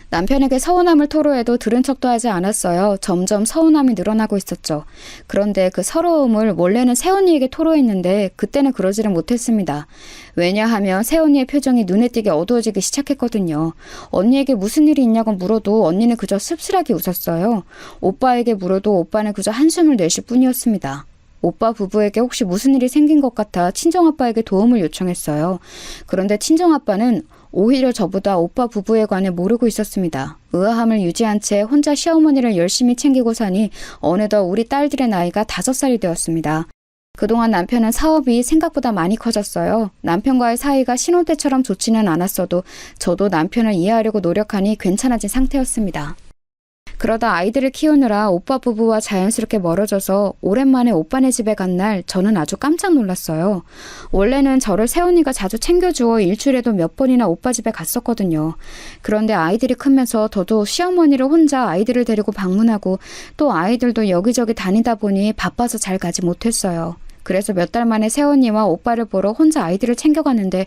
남편에게 서운함을 토로해도 들은 척도 하지 않았어요. 점점 서운함이 늘어나고 있었죠. 그런데 그 서러움을 원래는 새언니에게 토로했는데 그때는 그러지를 못했습니다. 왜냐하면 새언니의 표정이 눈에 띄게 어두워지기 시작했거든요. 언니에게 무슨 일이 있냐고 물어도 언니는 그저 씁쓸하게 웃었어요. 오빠에게 물어도 오빠는 그저 한숨을 내쉴 뿐이었습니다. 오빠 부부에게 혹시 무슨 일이 생긴 것 같아 친정아빠에게 도움을 요청했어요. 그런데 친정아빠는 오히려 저보다 오빠 부부에 관해 모르고 있었습니다. 의아함을 유지한 채 혼자 시어머니를 열심히 챙기고 사니 어느덧 우리 딸들의 나이가 5살이 되었습니다. 그동안 남편은 사업이 생각보다 많이 커졌어요. 남편과의 사이가 신혼 때처럼 좋지는 않았어도 저도 남편을 이해하려고 노력하니 괜찮아진 상태였습니다. 그러다 아이들을 키우느라 오빠 부부와 자연스럽게 멀어져서 오랜만에 오빠네 집에 간 날 저는 아주 깜짝 놀랐어요. 원래는 저를 새언니가 자주 챙겨주어 일주일에도 몇 번이나 오빠 집에 갔었거든요. 그런데 아이들이 크면서 저도 시어머니를 혼자 아이들을 데리고 방문하고 또 아이들도 여기저기 다니다 보니 바빠서 잘 가지 못했어요. 그래서 몇 달 만에 새언니와 오빠를 보러 혼자 아이들을 챙겨갔는데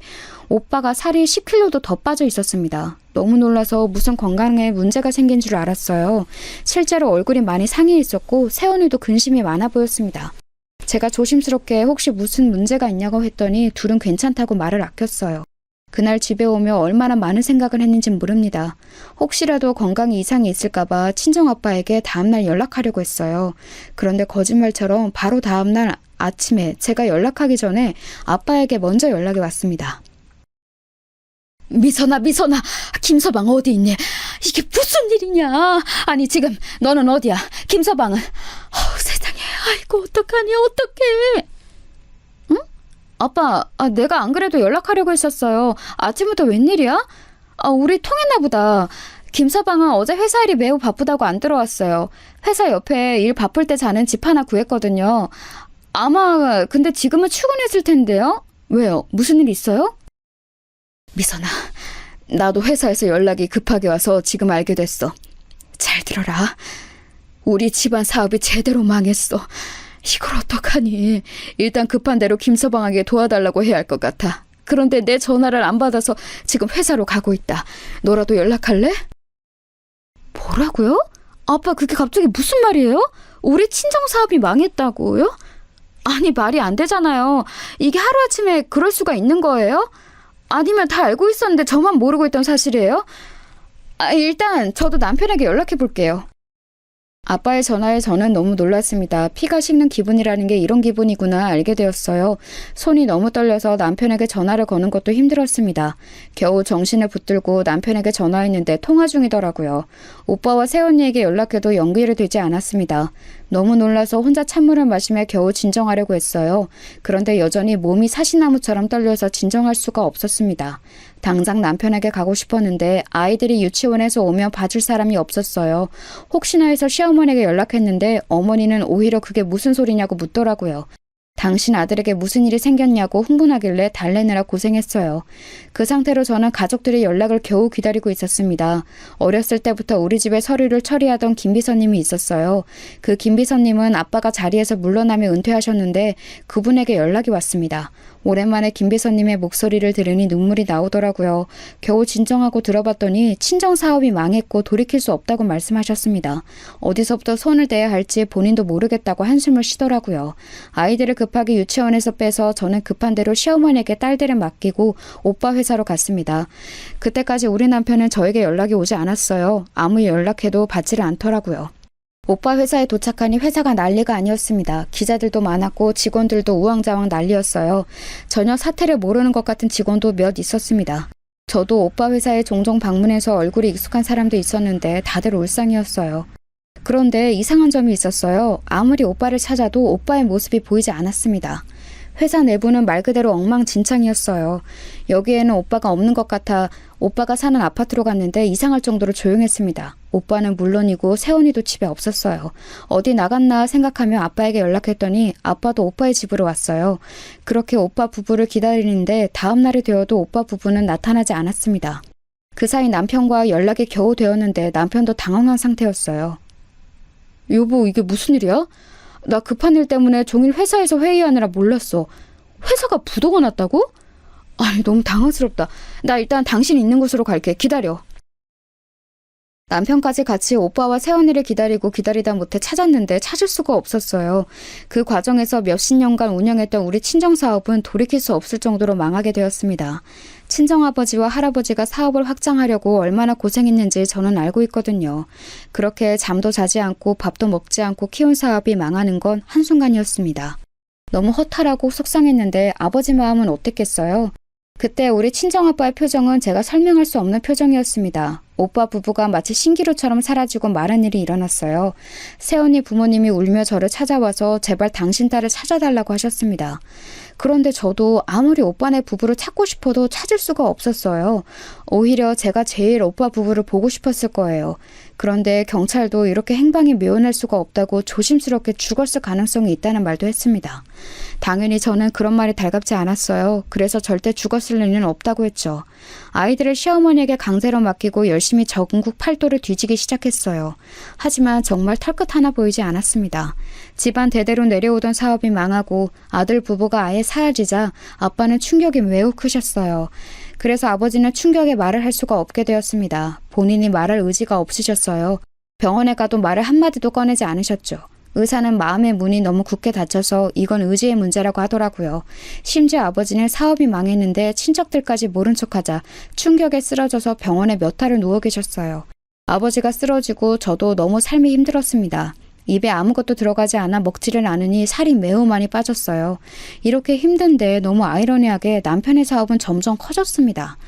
오빠가 살이 10kg도 더 빠져 있었습니다. 너무 놀라서 무슨 건강에 문제가 생긴 줄 알았어요. 실제로 얼굴이 많이 상해 있었고 새언니도 근심이 많아 보였습니다. 제가 조심스럽게 혹시 무슨 문제가 있냐고 했더니 둘은 괜찮다고 말을 아꼈어요. 그날 집에 오며 얼마나 많은 생각을 했는진 모릅니다. 혹시라도 건강에 이상이 있을까봐 친정아빠에게 다음날 연락하려고 했어요. 그런데 거짓말처럼 바로 다음날 아침에 제가 연락하기 전에 아빠에게 먼저 연락이 왔습니다. 미선아, 김서방 어디 있니? 이게 무슨 일이냐? 아니 지금 너는 어디야? 김서방은? 세상에, 아이고 어떡하니 어떡해. 응? 아빠, 내가 안 그래도 연락하려고 했었어요. 아침부터 웬일이야? 우리 통했나 보다. 김서방은 어제 회사 일이 매우 바쁘다고 안 들어왔어요. 회사 옆에 일 바쁠 때 자는 집 하나 구했거든요. 아마 근데 지금은 출근했을 텐데요? 왜요? 무슨 일 있어요? 미선아, 나도 회사에서 연락이 급하게 와서 지금 알게 됐어. 잘 들어라. 우리 집안 사업이 제대로 망했어. 이걸 어떡하니? 일단 급한 대로 김서방에게 도와달라고 해야 할 것 같아. 그런데 내 전화를 안 받아서 지금 회사로 가고 있다. 너라도 연락할래? 뭐라고요? 아빠 그게 갑자기 무슨 말이에요? 우리 친정 사업이 망했다고요? 아니 말이 안 되잖아요. 이게 하루아침에 그럴 수가 있는 거예요? 아니면 다 알고 있었는데 저만 모르고 있던 사실이에요? 일단 저도 남편에게 연락해 볼게요. 아빠의 전화에 저는 너무 놀랐습니다. 피가 식는 기분이라는 게 이런 기분이구나 알게 되었어요. 손이 너무 떨려서 남편에게 전화를 거는 것도 힘들었습니다. 겨우 정신을 붙들고 남편에게 전화했는데 통화 중이더라고요. 오빠와 새언니에게 연락해도 연결이 되지 않았습니다. 너무 놀라서 혼자 찬물을 마시며 겨우 진정하려고 했어요. 그런데 여전히 몸이 사시나무처럼 떨려서 진정할 수가 없었습니다. 당장 남편에게 가고 싶었는데 아이들이 유치원에서 오면 봐줄 사람이 없었어요. 혹시나 해서 시어머니에게 연락했는데 어머니는 오히려 그게 무슨 소리냐고 묻더라고요. 당신 아들에게 무슨 일이 생겼냐고 흥분하길래 달래느라 고생했어요. 그 상태로 저는 가족들의 연락을 겨우 기다리고 있었습니다. 어렸을 때부터 우리 집에 서류를 처리하던 김비서님이 있었어요. 그 김비서님은 아빠가 자리에서 물러나며 은퇴하셨는데 그분에게 연락이 왔습니다. 오랜만에 김비서님의 목소리를 들으니 눈물이 나오더라고요. 겨우 진정하고 들어봤더니 친정 사업이 망했고 돌이킬 수 없다고 말씀하셨습니다. 어디서부터 손을 대야 할지 본인도 모르겠다고 한숨을 쉬더라고요. 아이들을 급하게 유치원에서 빼서 저는 급한 대로 시어머니에게 딸들을 맡기고 오빠 회사로 갔습니다. 그때까지 우리 남편은 저에게 연락이 오지 않았어요. 아무리 연락해도 받지를 않더라고요. 오빠 회사에 도착하니 회사가 난리가 아니었습니다. 기자들도 많았고 직원들도 우왕좌왕 난리였어요. 전혀 사태를 모르는 것 같은 직원도 몇 있었습니다. 저도 오빠 회사에 종종 방문해서 얼굴이 익숙한 사람도 있었는데 다들 울상이었어요. 그런데 이상한 점이 있었어요. 아무리 오빠를 찾아도 오빠의 모습이 보이지 않았습니다. 회사 내부는 말 그대로 엉망진창이었어요. 여기에는 오빠가 없는 것 같아 오빠가 사는 아파트로 갔는데 이상할 정도로 조용했습니다. 오빠는 물론이고 세원이도 집에 없었어요. 어디 나갔나 생각하며 아빠에게 연락했더니 아빠도 오빠의 집으로 왔어요. 그렇게 오빠 부부를 기다리는데 다음 날이 되어도 오빠 부부는 나타나지 않았습니다. 그 사이 남편과 연락이 겨우 되었는데 남편도 당황한 상태였어요. 여보, 이게 무슨 일이야? 나 급한 일 때문에 종일 회사에서 회의하느라 몰랐어. 회사가 부도가 났다고? 아니, 너무 당황스럽다. 나 일단 당신 있는 곳으로 갈게. 기다려. 남편까지 같이 오빠와 세원이를 기다리다 못해 찾았는데 찾을 수가 없었어요. 그 과정에서 몇십 년간 운영했던 우리 친정사업은 돌이킬 수 없을 정도로 망하게 되었습니다. 친정아버지와 할아버지가 사업을 확장하려고 얼마나 고생했는지 저는 알고 있거든요. 그렇게 잠도 자지 않고 밥도 먹지 않고 키운 사업이 망하는 건 한순간이었습니다. 너무 허탈하고 속상했는데 아버지 마음은 어땠겠어요? 그때 우리 친정아빠의 표정은 제가 설명할 수 없는 표정이었습니다. 오빠 부부가 마치 신기루처럼 사라지고 말한 일이 일어났어요. 세연이 부모님이 울며 저를 찾아와서 제발 당신 딸을 찾아달라고 하셨습니다. 그런데 저도 아무리 오빠네 부부를 찾고 싶어도 찾을 수가 없었어요. 오히려 제가 제일 오빠 부부를 보고 싶었을 거예요. 그런데 경찰도 이렇게 행방이 묘연할 수가 없다고 조심스럽게 죽었을 가능성이 있다는 말도 했습니다. 당연히 저는 그런 말이 달갑지 않았어요. 그래서 절대 죽었을 리는 없다고 했죠. 아이들을 시어머니에게 강제로 맡기고 열심히 전국 팔도를 뒤지기 시작했어요. 하지만 정말 털끝 하나 보이지 않았습니다. 집안 대대로 내려오던 사업이 망하고 아들 부부가 아예 사라지자 아빠는 충격이 매우 크셨어요. 그래서 아버지는 충격에 말을 할 수가 없게 되었습니다. 본인이 말할 의지가 없으셨어요. 병원에 가도 말을 한마디도 꺼내지 않으셨죠. 의사는 마음의 문이 너무 굳게 닫혀서 이건 의지의 문제라고 하더라고요. 심지어 아버지는 사업이 망했는데 친척들까지 모른 척하자 충격에 쓰러져서 병원에 몇 달을 누워 계셨어요. 아버지가 쓰러지고 저도 너무 삶이 힘들었습니다. 입에 아무것도 들어가지 않아 먹지를 않으니 살이 매우 많이 빠졌어요. 이렇게 힘든데 너무 아이러니하게 남편의 사업은 점점 커졌습니다.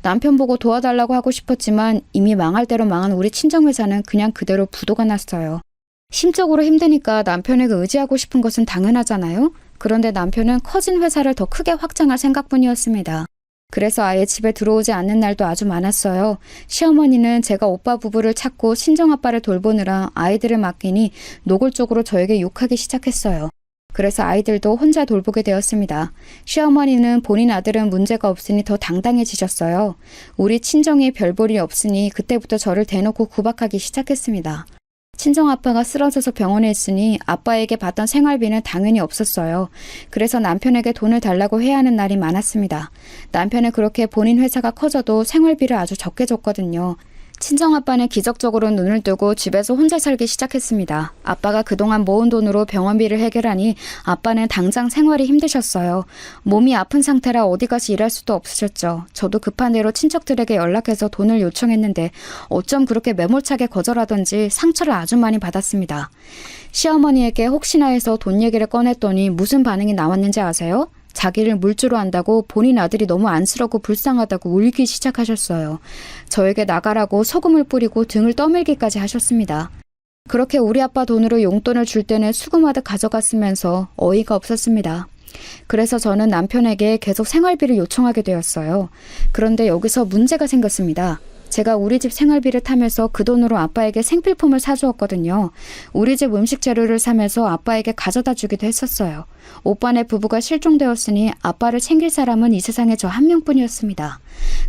남편 보고 도와달라고 하고 싶었지만 이미 망할 대로 망한 우리 친정회사는 그냥 그대로 부도가 났어요. 심적으로 힘드니까 남편에게 의지하고 싶은 것은 당연하잖아요. 그런데 남편은 커진 회사를 더 크게 확장할 생각뿐이었습니다. 그래서 아예 집에 들어오지 않는 날도 아주 많았어요. 시어머니는 제가 오빠 부부를 찾고 친정아빠를 돌보느라 아이들을 맡기니 노골적으로 저에게 욕하기 시작했어요. 그래서 아이들도 혼자 돌보게 되었습니다. 시어머니는 본인 아들은 문제가 없으니 더 당당해지셨어요. 우리 친정에 별 볼이 없으니 그때부터 저를 대놓고 구박하기 시작했습니다. 친정아빠가 쓰러져서 병원에 있으니 아빠에게 받던 생활비는 당연히 없었어요. 그래서 남편에게 돈을 달라고 해야 하는 날이 많았습니다. 남편은 그렇게 본인 회사가 커져도 생활비를 아주 적게 줬거든요. 친정아빠는 기적적으로 눈을 뜨고 집에서 혼자 살기 시작했습니다. 아빠가 그동안 모은 돈으로 병원비를 해결하니 아빠는 당장 생활이 힘드셨어요. 몸이 아픈 상태라 어디 가서 일할 수도 없으셨죠. 저도 급한 대로 친척들에게 연락해서 돈을 요청했는데 어쩜 그렇게 매몰차게 거절하던지 상처를 아주 많이 받았습니다. 시어머니에게 혹시나 해서 돈 얘기를 꺼냈더니 무슨 반응이 나왔는지 아세요? 자기를 물주로 한다고 본인 아들이 너무 안쓰럽고 불쌍하다고 울기 시작하셨어요. 저에게 나가라고 소금을 뿌리고 등을 떠밀기까지 하셨습니다. 그렇게 우리 아빠 돈으로 용돈을 줄 때는 수금하듯 가져갔으면서 어이가 없었습니다. 그래서 저는 남편에게 계속 생활비를 요청하게 되었어요. 그런데 여기서 문제가 생겼습니다. 제가 우리 집 생활비를 타면서 그 돈으로 아빠에게 생필품을 사주었거든요. 우리 집 음식 재료를 사면서 아빠에게 가져다 주기도 했었어요. 오빠네 부부가 실종되었으니 아빠를 챙길 사람은 이 세상에 저 한 명뿐이었습니다.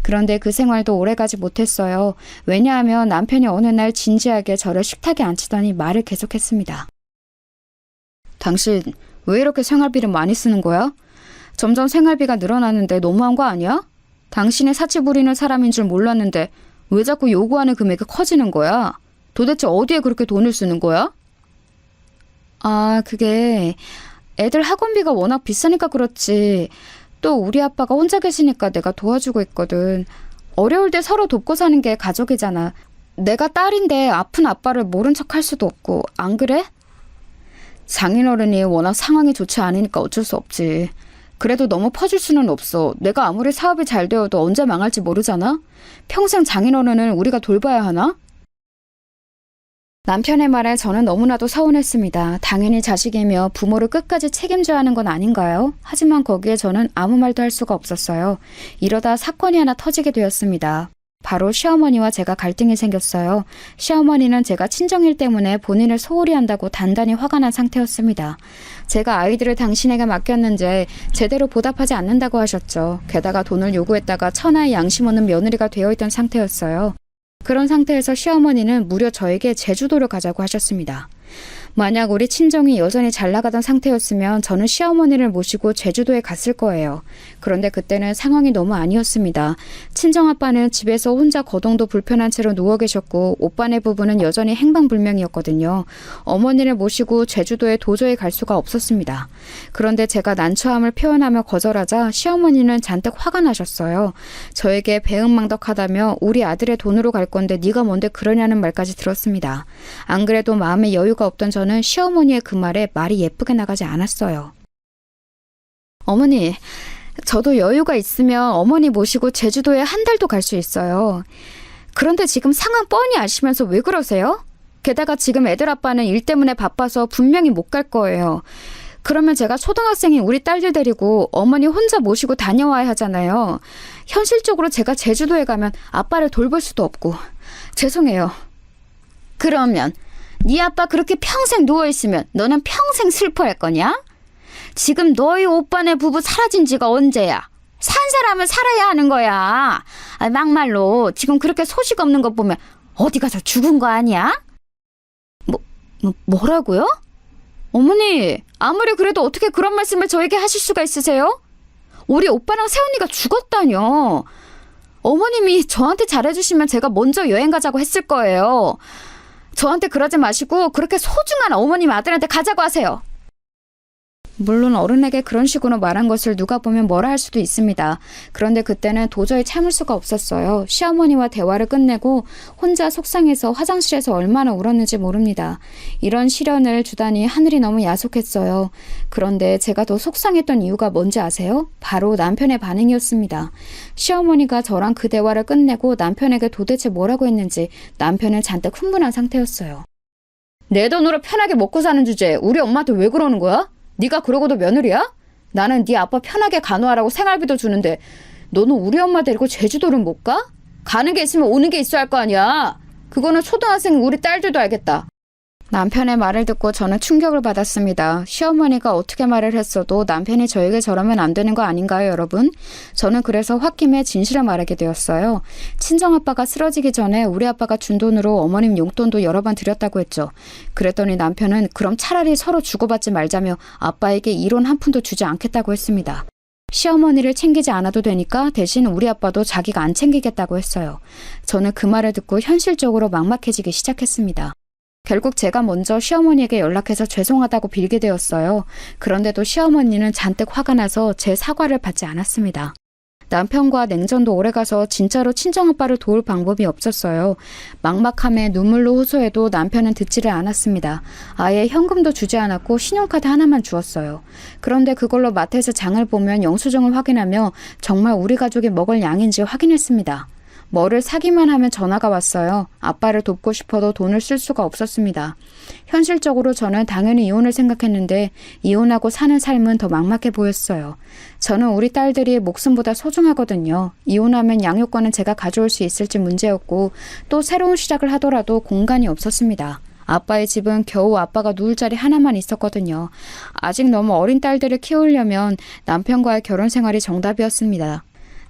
그런데 그 생활도 오래가지 못했어요. 왜냐하면 남편이 어느 날 진지하게 저를 식탁에 앉히더니 말을 계속했습니다. 당신 왜 이렇게 생활비를 많이 쓰는 거야? 점점 생활비가 늘어나는데 너무한 거 아니야? 당신이 사치 부리는 사람인 줄 몰랐는데 왜 자꾸 요구하는 금액이 커지는 거야? 도대체 어디에 그렇게 돈을 쓰는 거야? 아, 그게 애들 학원비가 워낙 비싸니까 그렇지. 또 우리 아빠가 혼자 계시니까 내가 도와주고 있거든. 어려울 때 서로 돕고 사는 게 가족이잖아. 내가 딸인데 아픈 아빠를 모른 척 할 수도 없고, 안 그래? 장인어른이 워낙 상황이 좋지 않으니까 어쩔 수 없지. 그래도 너무 퍼줄 수는 없어. 내가 아무리 사업이 잘 되어도 언제 망할지 모르잖아? 평생 장인어른을 우리가 돌봐야 하나? 남편의 말에 저는 너무나도 서운했습니다. 당연히 자식이며 부모를 끝까지 책임져야 하는 건 아닌가요? 하지만 거기에 저는 아무 말도 할 수가 없었어요. 이러다 사건이 하나 터지게 되었습니다. 바로 시어머니와 제가 갈등이 생겼어요. 시어머니는 제가 친정일 때문에 본인을 소홀히 한다고 단단히 화가 난 상태였습니다. 제가 아이들을 당신에게 맡겼는데 제대로 보답하지 않는다고 하셨죠. 게다가 돈을 요구했다가 천하의 양심 없는 며느리가 되어 있던 상태였어요. 그런 상태에서 시어머니는 무려 저에게 제주도를 가자고 하셨습니다. 만약 우리 친정이 여전히 잘 나가던 상태였으면 저는 시어머니를 모시고 제주도에 갔을 거예요. 그런데 그때는 상황이 너무 아니었습니다. 친정아빠는 집에서 혼자 거동도 불편한 채로 누워 계셨고 오빠네 부부는 여전히 행방불명이었거든요. 어머니를 모시고 제주도에 도저히 갈 수가 없었습니다. 그런데 제가 난처함을 표현하며 거절하자 시어머니는 잔뜩 화가 나셨어요. 저에게 배은망덕하다며 우리 아들의 돈으로 갈 건데 네가 뭔데 그러냐는 말까지 들었습니다. 안 그래도 마음에 여유가 없던 저는 시어머니의 그 말에 말이 예쁘게 나가지 않았어요. 어머니, 저도 여유가 있으면 어머니 모시고 제주도에 한 달도 갈 수 있어요. 그런데 지금 상황 뻔히 아시면서 왜 그러세요? 게다가 지금 애들 아빠는 일 때문에 바빠서 분명히 못 갈 거예요. 그러면 제가 초등학생인 우리 딸들 데리고 어머니 혼자 모시고 다녀와야 하잖아요. 현실적으로 제가 제주도에 가면 아빠를 돌볼 수도 없고. 죄송해요. 그러면 네 아빠 그렇게 평생 누워있으면 너는 평생 슬퍼할 거냐? 지금 너희 오빠네 부부 사라진 지가 언제야? 산 사람은 살아야 하는 거야. 막말로 지금 그렇게 소식 없는 거 보면 어디 가서 죽은 거 아니야? 뭐라고요? 어머니, 아무리 그래도 어떻게 그런 말씀을 저에게 하실 수가 있으세요? 우리 오빠랑 새언니가 죽었다뇨. 어머님이 저한테 잘해주시면 제가 먼저 여행 가자고 했을 거예요. 저한테 그러지 마시고 그렇게 소중한 어머님 아들한테 가자고 하세요. 물론 어른에게 그런 식으로 말한 것을 누가 보면 뭐라 할 수도 있습니다. 그런데 그때는 도저히 참을 수가 없었어요. 시어머니와 대화를 끝내고 혼자 속상해서 화장실에서 얼마나 울었는지 모릅니다. 이런 시련을 주다니 하늘이 너무 야속했어요. 그런데 제가 더 속상했던 이유가 뭔지 아세요? 바로 남편의 반응이었습니다. 시어머니가 저랑 그 대화를 끝내고 남편에게 도대체 뭐라고 했는지 남편은 잔뜩 흥분한 상태였어요. 내 돈으로 편하게 먹고 사는 주제에 우리 엄마한테 왜 그러는 거야? 네가 그러고도 며느리야? 나는 네 아빠 편하게 간호하라고 생활비도 주는데 너는 우리 엄마 데리고 제주도를 못 가? 가는 게 있으면 오는 게 있어야 할 거 아니야. 그거는 초등학생 우리 딸들도 알겠다. 남편의 말을 듣고 저는 충격을 받았습니다. 시어머니가 어떻게 말을 했어도 남편이 저에게 저러면 안 되는 거 아닌가요, 여러분? 저는 그래서 홧김에 진실을 말하게 되었어요. 친정아빠가 쓰러지기 전에 우리 아빠가 준 돈으로 어머님 용돈도 여러 번 드렸다고 했죠. 그랬더니 남편은 그럼 차라리 서로 주고받지 말자며 아빠에게 이론 한 푼도 주지 않겠다고 했습니다. 시어머니를 챙기지 않아도 되니까 대신 우리 아빠도 자기가 안 챙기겠다고 했어요. 저는 그 말을 듣고 현실적으로 막막해지기 시작했습니다. 결국 제가 먼저 시어머니에게 연락해서 죄송하다고 빌게 되었어요. 그런데도 시어머니는 잔뜩 화가 나서 제 사과를 받지 않았습니다. 남편과 냉전도 오래가서 진짜로 친정아빠를 도울 방법이 없었어요. 막막함에 눈물로 호소해도 남편은 듣지를 않았습니다. 아예 현금도 주지 않았고 신용카드 하나만 주었어요. 그런데 그걸로 마트에서 장을 보면 영수증을 확인하며 정말 우리 가족이 먹을 양인지 확인했습니다. 뭐를 사기만 하면 전화가 왔어요. 아빠를 돕고 싶어도 돈을 쓸 수가 없었습니다. 현실적으로 저는 당연히 이혼을 생각했는데 이혼하고 사는 삶은 더 막막해 보였어요. 저는 우리 딸들이 목숨보다 소중하거든요. 이혼하면 양육권은 제가 가져올 수 있을지 문제였고 또 새로운 시작을 하더라도 공간이 없었습니다. 아빠의 집은 겨우 아빠가 누울 자리 하나만 있었거든요. 아직 너무 어린 딸들을 키우려면 남편과의 결혼 생활이 정답이었습니다.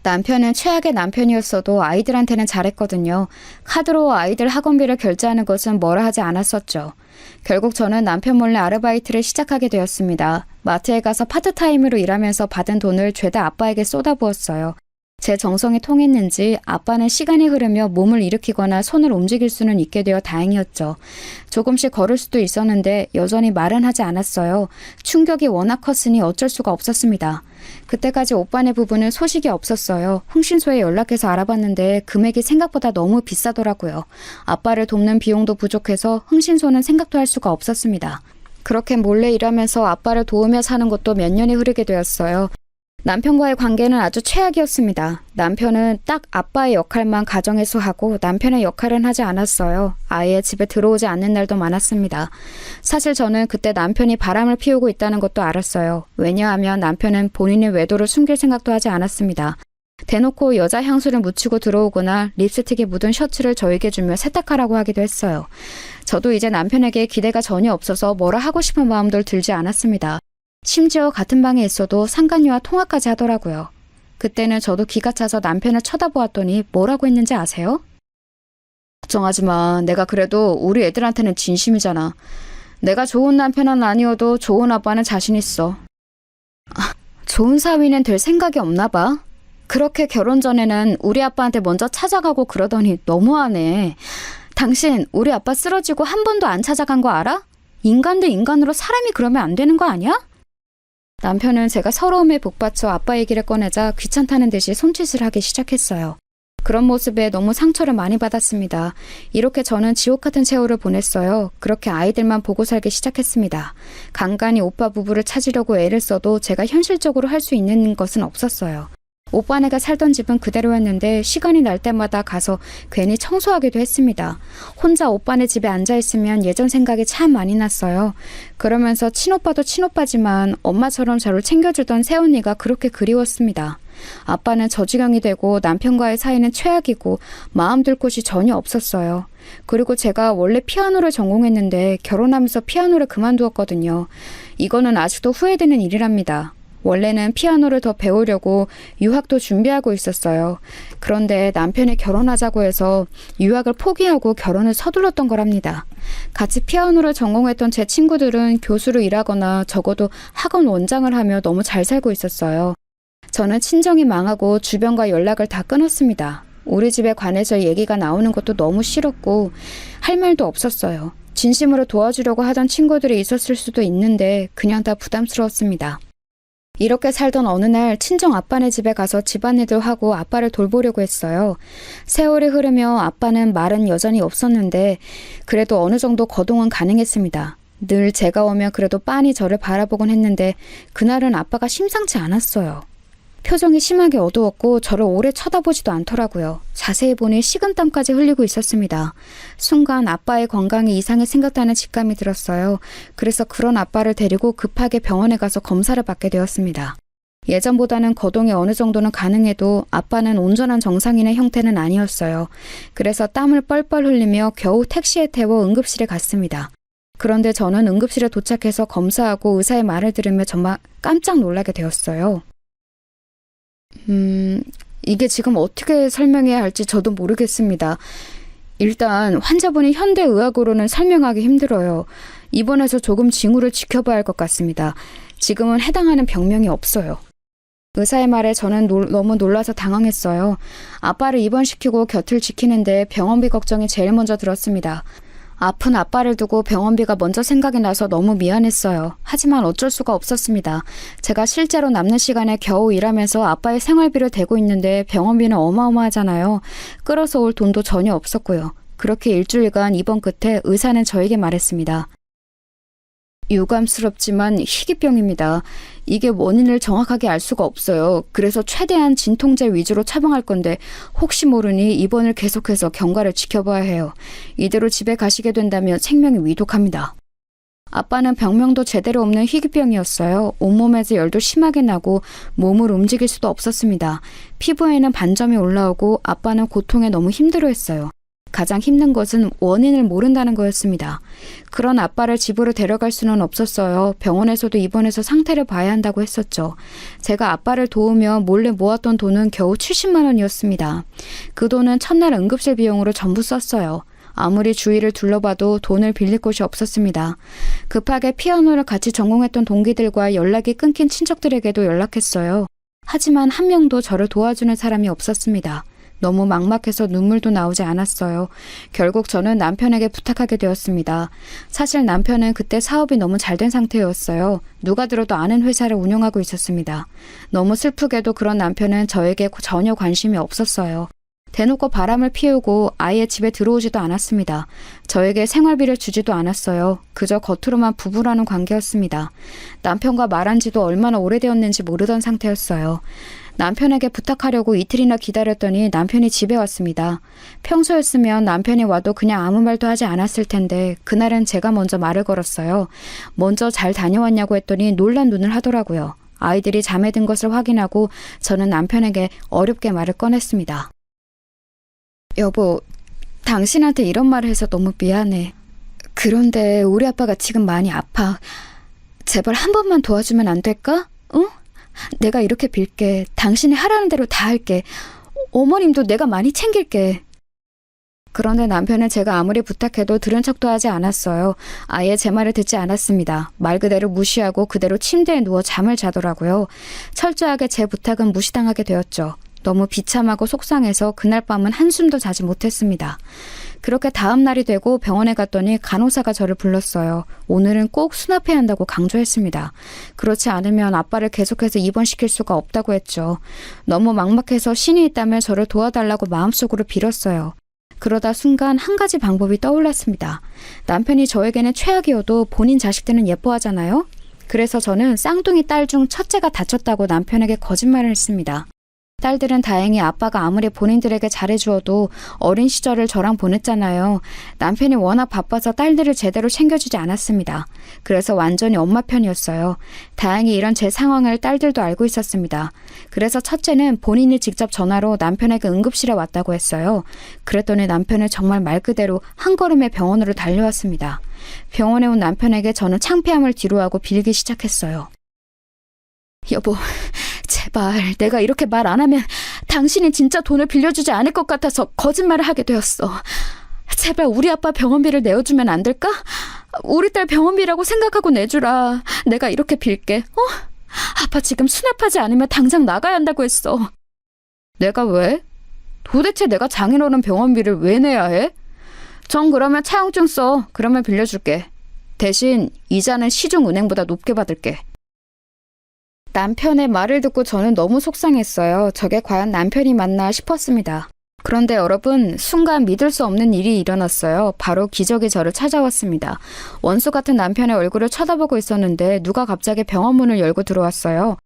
남편은 최악의 남편이었어도 아이들한테는 잘했거든요. 카드로 아이들 학원비를 결제하는 것은 뭐라 하지 않았었죠. 결국 저는 남편 몰래 아르바이트를 시작하게 되었습니다. 마트에 가서 파트타임으로 일하면서 받은 돈을 죄다 아빠에게 쏟아부었어요. 제 정성이 통했는지 아빠는 시간이 흐르며 몸을 일으키거나 손을 움직일 수는 있게 되어 다행이었죠. 조금씩 걸을 수도 있었는데 여전히 말은 하지 않았어요. 충격이 워낙 컸으니 어쩔 수가 없었습니다. 그때까지 오빠네 부부는 소식이 없었어요. 흥신소에 연락해서 알아봤는데 금액이 생각보다 너무 비싸더라고요. 아빠를 돕는 비용도 부족해서 흥신소는 생각도 할 수가 없었습니다. 그렇게 몰래 일하면서 아빠를 도우며 사는 것도 몇 년이 흐르게 되었어요. 남편과의 관계는 아주 최악이었습니다. 남편은 딱 아빠의 역할만 가정에서 하고 남편의 역할은 하지 않았어요. 아예 집에 들어오지 않는 날도 많았습니다. 사실 저는 그때 남편이 바람을 피우고 있다는 것도 알았어요. 왜냐하면 남편은 본인의 외도를 숨길 생각도 하지 않았습니다. 대놓고 여자 향수를 묻히고 들어오거나 립스틱에 묻은 셔츠를 저에게 주며 세탁하라고 하기도 했어요. 저도 이제 남편에게 기대가 전혀 없어서 뭐라 하고 싶은 마음도 들지 않았습니다. 심지어 같은 방에 있어도 상간녀와 통화까지 하더라고요. 그때는 저도 기가 차서 남편을 쳐다보았더니 뭐라고 했는지 아세요? 걱정하지 마. 내가 그래도 우리 애들한테는 진심이잖아. 내가 좋은 남편은 아니어도 좋은 아빠는 자신 있어. 좋은 사위는 될 생각이 없나 봐. 그렇게 결혼 전에는 우리 아빠한테 먼저 찾아가고 그러더니 너무하네. 당신 우리 아빠 쓰러지고 한 번도 안 찾아간 거 알아? 인간 대 인간으로 사람이 그러면 안 되는 거 아니야? 남편은 제가 서러움에 복받쳐 아빠 얘기를 꺼내자 귀찮다는 듯이 손짓을 하기 시작했어요. 그런 모습에 너무 상처를 많이 받았습니다. 이렇게 저는 지옥 같은 세월을 보냈어요. 그렇게 아이들만 보고 살기 시작했습니다. 간간히 오빠 부부를 찾으려고 애를 써도 제가 현실적으로 할 수 있는 것은 없었어요. 오빠네가 살던 집은 그대로였는데 시간이 날 때마다 가서 괜히 청소하기도 했습니다. 혼자 오빠네 집에 앉아있으면 예전 생각이 참 많이 났어요. 그러면서 친오빠도 친오빠지만 엄마처럼 저를 챙겨주던 새언니가 그렇게 그리웠습니다. 아빠는 저지경이 되고 남편과의 사이는 최악이고 마음 둘 곳이 전혀 없었어요. 그리고 제가 원래 피아노를 전공했는데 결혼하면서 피아노를 그만두었거든요. 이거는 아직도 후회되는 일이랍니다. 원래는 피아노를 더 배우려고 유학도 준비하고 있었어요. 그런데 남편이 결혼하자고 해서 유학을 포기하고 결혼을 서둘렀던 거랍니다. 같이 피아노를 전공했던 제 친구들은 교수로 일하거나 적어도 학원 원장을 하며 너무 잘 살고 있었어요. 저는 친정이 망하고 주변과 연락을 다 끊었습니다. 우리 집에 관해서 얘기가 나오는 것도 너무 싫었고 할 말도 없었어요. 진심으로 도와주려고 하던 친구들이 있었을 수도 있는데 그냥 다 부담스러웠습니다. 이렇게 살던 어느 날 친정 아빠네 집에 가서 집안일도 하고 아빠를 돌보려고 했어요. 세월이 흐르며 아빠는 말은 여전히 없었는데 그래도 어느 정도 거동은 가능했습니다. 늘 제가 오면 그래도 빤히 저를 바라보곤 했는데 그날은 아빠가 심상치 않았어요. 표정이 심하게 어두웠고 저를 오래 쳐다보지도 않더라고요. 자세히 보니 식은땀까지 흘리고 있었습니다. 순간 아빠의 건강이 이상해 생겼다는 직감이 들었어요. 그래서 그런 아빠를 데리고 급하게 병원에 가서 검사를 받게 되었습니다. 예전보다는 거동이 어느 정도는 가능해도 아빠는 온전한 정상인의 형태는 아니었어요. 그래서 땀을 뻘뻘 흘리며 겨우 택시에 태워 응급실에 갔습니다. 그런데 저는 응급실에 도착해서 검사하고 의사의 말을 들으며 정말 깜짝 놀라게 되었어요. 이게 지금 어떻게 설명해야 할지 저도 모르겠습니다. 일단 환자분이 현대의학으로는 설명하기 힘들어요. 입원해서 조금 징후를 지켜봐야 할 것 같습니다. 지금은 해당하는 병명이 없어요. 의사의 말에 저는 너무 놀라서 당황했어요. 아빠를 입원시키고 곁을 지키는데 병원비 걱정이 제일 먼저 들었습니다. 아픈 아빠를 두고 병원비가 먼저 생각이 나서 너무 미안했어요. 하지만 어쩔 수가 없었습니다. 제가 실제로 남는 시간에 겨우 일하면서 아빠의 생활비를 대고 있는데 병원비는 어마어마하잖아요. 끌어서 올 돈도 전혀 없었고요. 그렇게 일주일간 입원 끝에 의사는 저에게 말했습니다. 유감스럽지만 희귀병입니다. 이게 원인을 정확하게 알 수가 없어요. 그래서 최대한 진통제 위주로 처방할 건데 혹시 모르니 입원을 계속해서 경과를 지켜봐야 해요. 이대로 집에 가시게 된다면 생명이 위독합니다. 아빠는 병명도 제대로 없는 희귀병이었어요. 온몸에서 열도 심하게 나고 몸을 움직일 수도 없었습니다. 피부에는 반점이 올라오고 아빠는 고통에 너무 힘들어했어요. 가장 힘든 것은 원인을 모른다는 거였습니다. 그런 아빠를 집으로 데려갈 수는 없었어요. 병원에서도 입원해서 상태를 봐야 한다고 했었죠. 제가 아빠를 도우며 몰래 모았던 돈은 겨우 70만 원이었습니다. 그 돈은 첫날 응급실 비용으로 전부 썼어요. 아무리 주위를 둘러봐도 돈을 빌릴 곳이 없었습니다. 급하게 피아노를 같이 전공했던 동기들과 연락이 끊긴 친척들에게도 연락했어요. 하지만 한 명도 저를 도와주는 사람이 없었습니다. 너무 막막해서 눈물도 나오지 않았어요. 결국 저는 남편에게 부탁하게 되었습니다. 사실 남편은 그때 사업이 너무 잘된 상태였어요. 누가 들어도 아는 회사를 운영하고 있었습니다. 너무 슬프게도 그런 남편은 저에게 전혀 관심이 없었어요. 대놓고 바람을 피우고 아예 집에 들어오지도 않았습니다. 저에게 생활비를 주지도 않았어요. 그저 겉으로만 부부라는 관계였습니다. 남편과 말한 지도 얼마나 오래되었는지 모르던 상태였어요. 남편에게 부탁하려고 이틀이나 기다렸더니 남편이 집에 왔습니다. 평소였으면 남편이 와도 그냥 아무 말도 하지 않았을 텐데 그날은 제가 먼저 말을 걸었어요. 먼저 잘 다녀왔냐고 했더니 놀란 눈을 하더라고요. 아이들이 잠에 든 것을 확인하고 저는 남편에게 어렵게 말을 꺼냈습니다. 여보, 당신한테 이런 말을 해서 너무 미안해. 그런데 우리 아빠가 지금 많이 아파. 제발 한 번만 도와주면 안 될까? 응? 내가 이렇게 빌게. 당신이 하라는 대로 다 할게. 어머님도 내가 많이 챙길게. 그런데 남편은 제가 아무리 부탁해도 들은 척도 하지 않았어요. 아예 제 말을 듣지 않았습니다. 말 그대로 무시하고 그대로 침대에 누워 잠을 자더라고요. 철저하게 제 부탁은 무시당하게 되었죠. 너무 비참하고 속상해서 그날 밤은 한숨도 자지 못했습니다. 그렇게 다음 날이 되고 병원에 갔더니 간호사가 저를 불렀어요. 오늘은 꼭 수납해야 한다고 강조했습니다. 그렇지 않으면 아빠를 계속해서 입원시킬 수가 없다고 했죠. 너무 막막해서 신이 있다면 저를 도와달라고 마음속으로 빌었어요. 그러다 순간 한 가지 방법이 떠올랐습니다. 남편이 저에게는 최악이어도 본인 자식들은 예뻐하잖아요. 그래서 저는 쌍둥이 딸 중 첫째가 다쳤다고 남편에게 거짓말을 했습니다. 딸들은 다행히 아빠가 아무리 본인들에게 잘해주어도 어린 시절을 저랑 보냈잖아요. 남편이 워낙 바빠서 딸들을 제대로 챙겨주지 않았습니다. 그래서 완전히 엄마 편이었어요. 다행히 이런 제 상황을 딸들도 알고 있었습니다. 그래서 첫째는 본인이 직접 전화로 남편에게 응급실에 왔다고 했어요. 그랬더니 남편은 정말 말 그대로 한 걸음에 병원으로 달려왔습니다. 병원에 온 남편에게 저는 창피함을 뒤로하고 빌기 시작했어요. 여보, 제발 내가 이렇게 말 안 하면 당신이 진짜 돈을 빌려주지 않을 것 같아서 거짓말을 하게 되었어. 제발 우리 아빠 병원비를 내어주면 안 될까? 우리 딸 병원비라고 생각하고 내주라. 내가 이렇게 빌게. 아빠 지금 수납하지 않으면 당장 나가야 한다고 했어. 내가 왜? 도대체 내가 장인어른 병원비를 왜 내야 해? 전 그러면 차용증 써. 그러면 빌려줄게. 대신 이자는 시중은행보다 높게 받을게. 남편의 말을 듣고 저는 너무 속상했어요. 저게 과연 남편이 맞나 싶었습니다. 그런데 여러분, 순간 믿을 수 없는 일이 일어났어요. 바로 기적이 저를 찾아왔습니다. 원수 같은 남편의 얼굴을 쳐다보고 있었는데 누가 갑자기 병원 문을 열고 들어왔어요.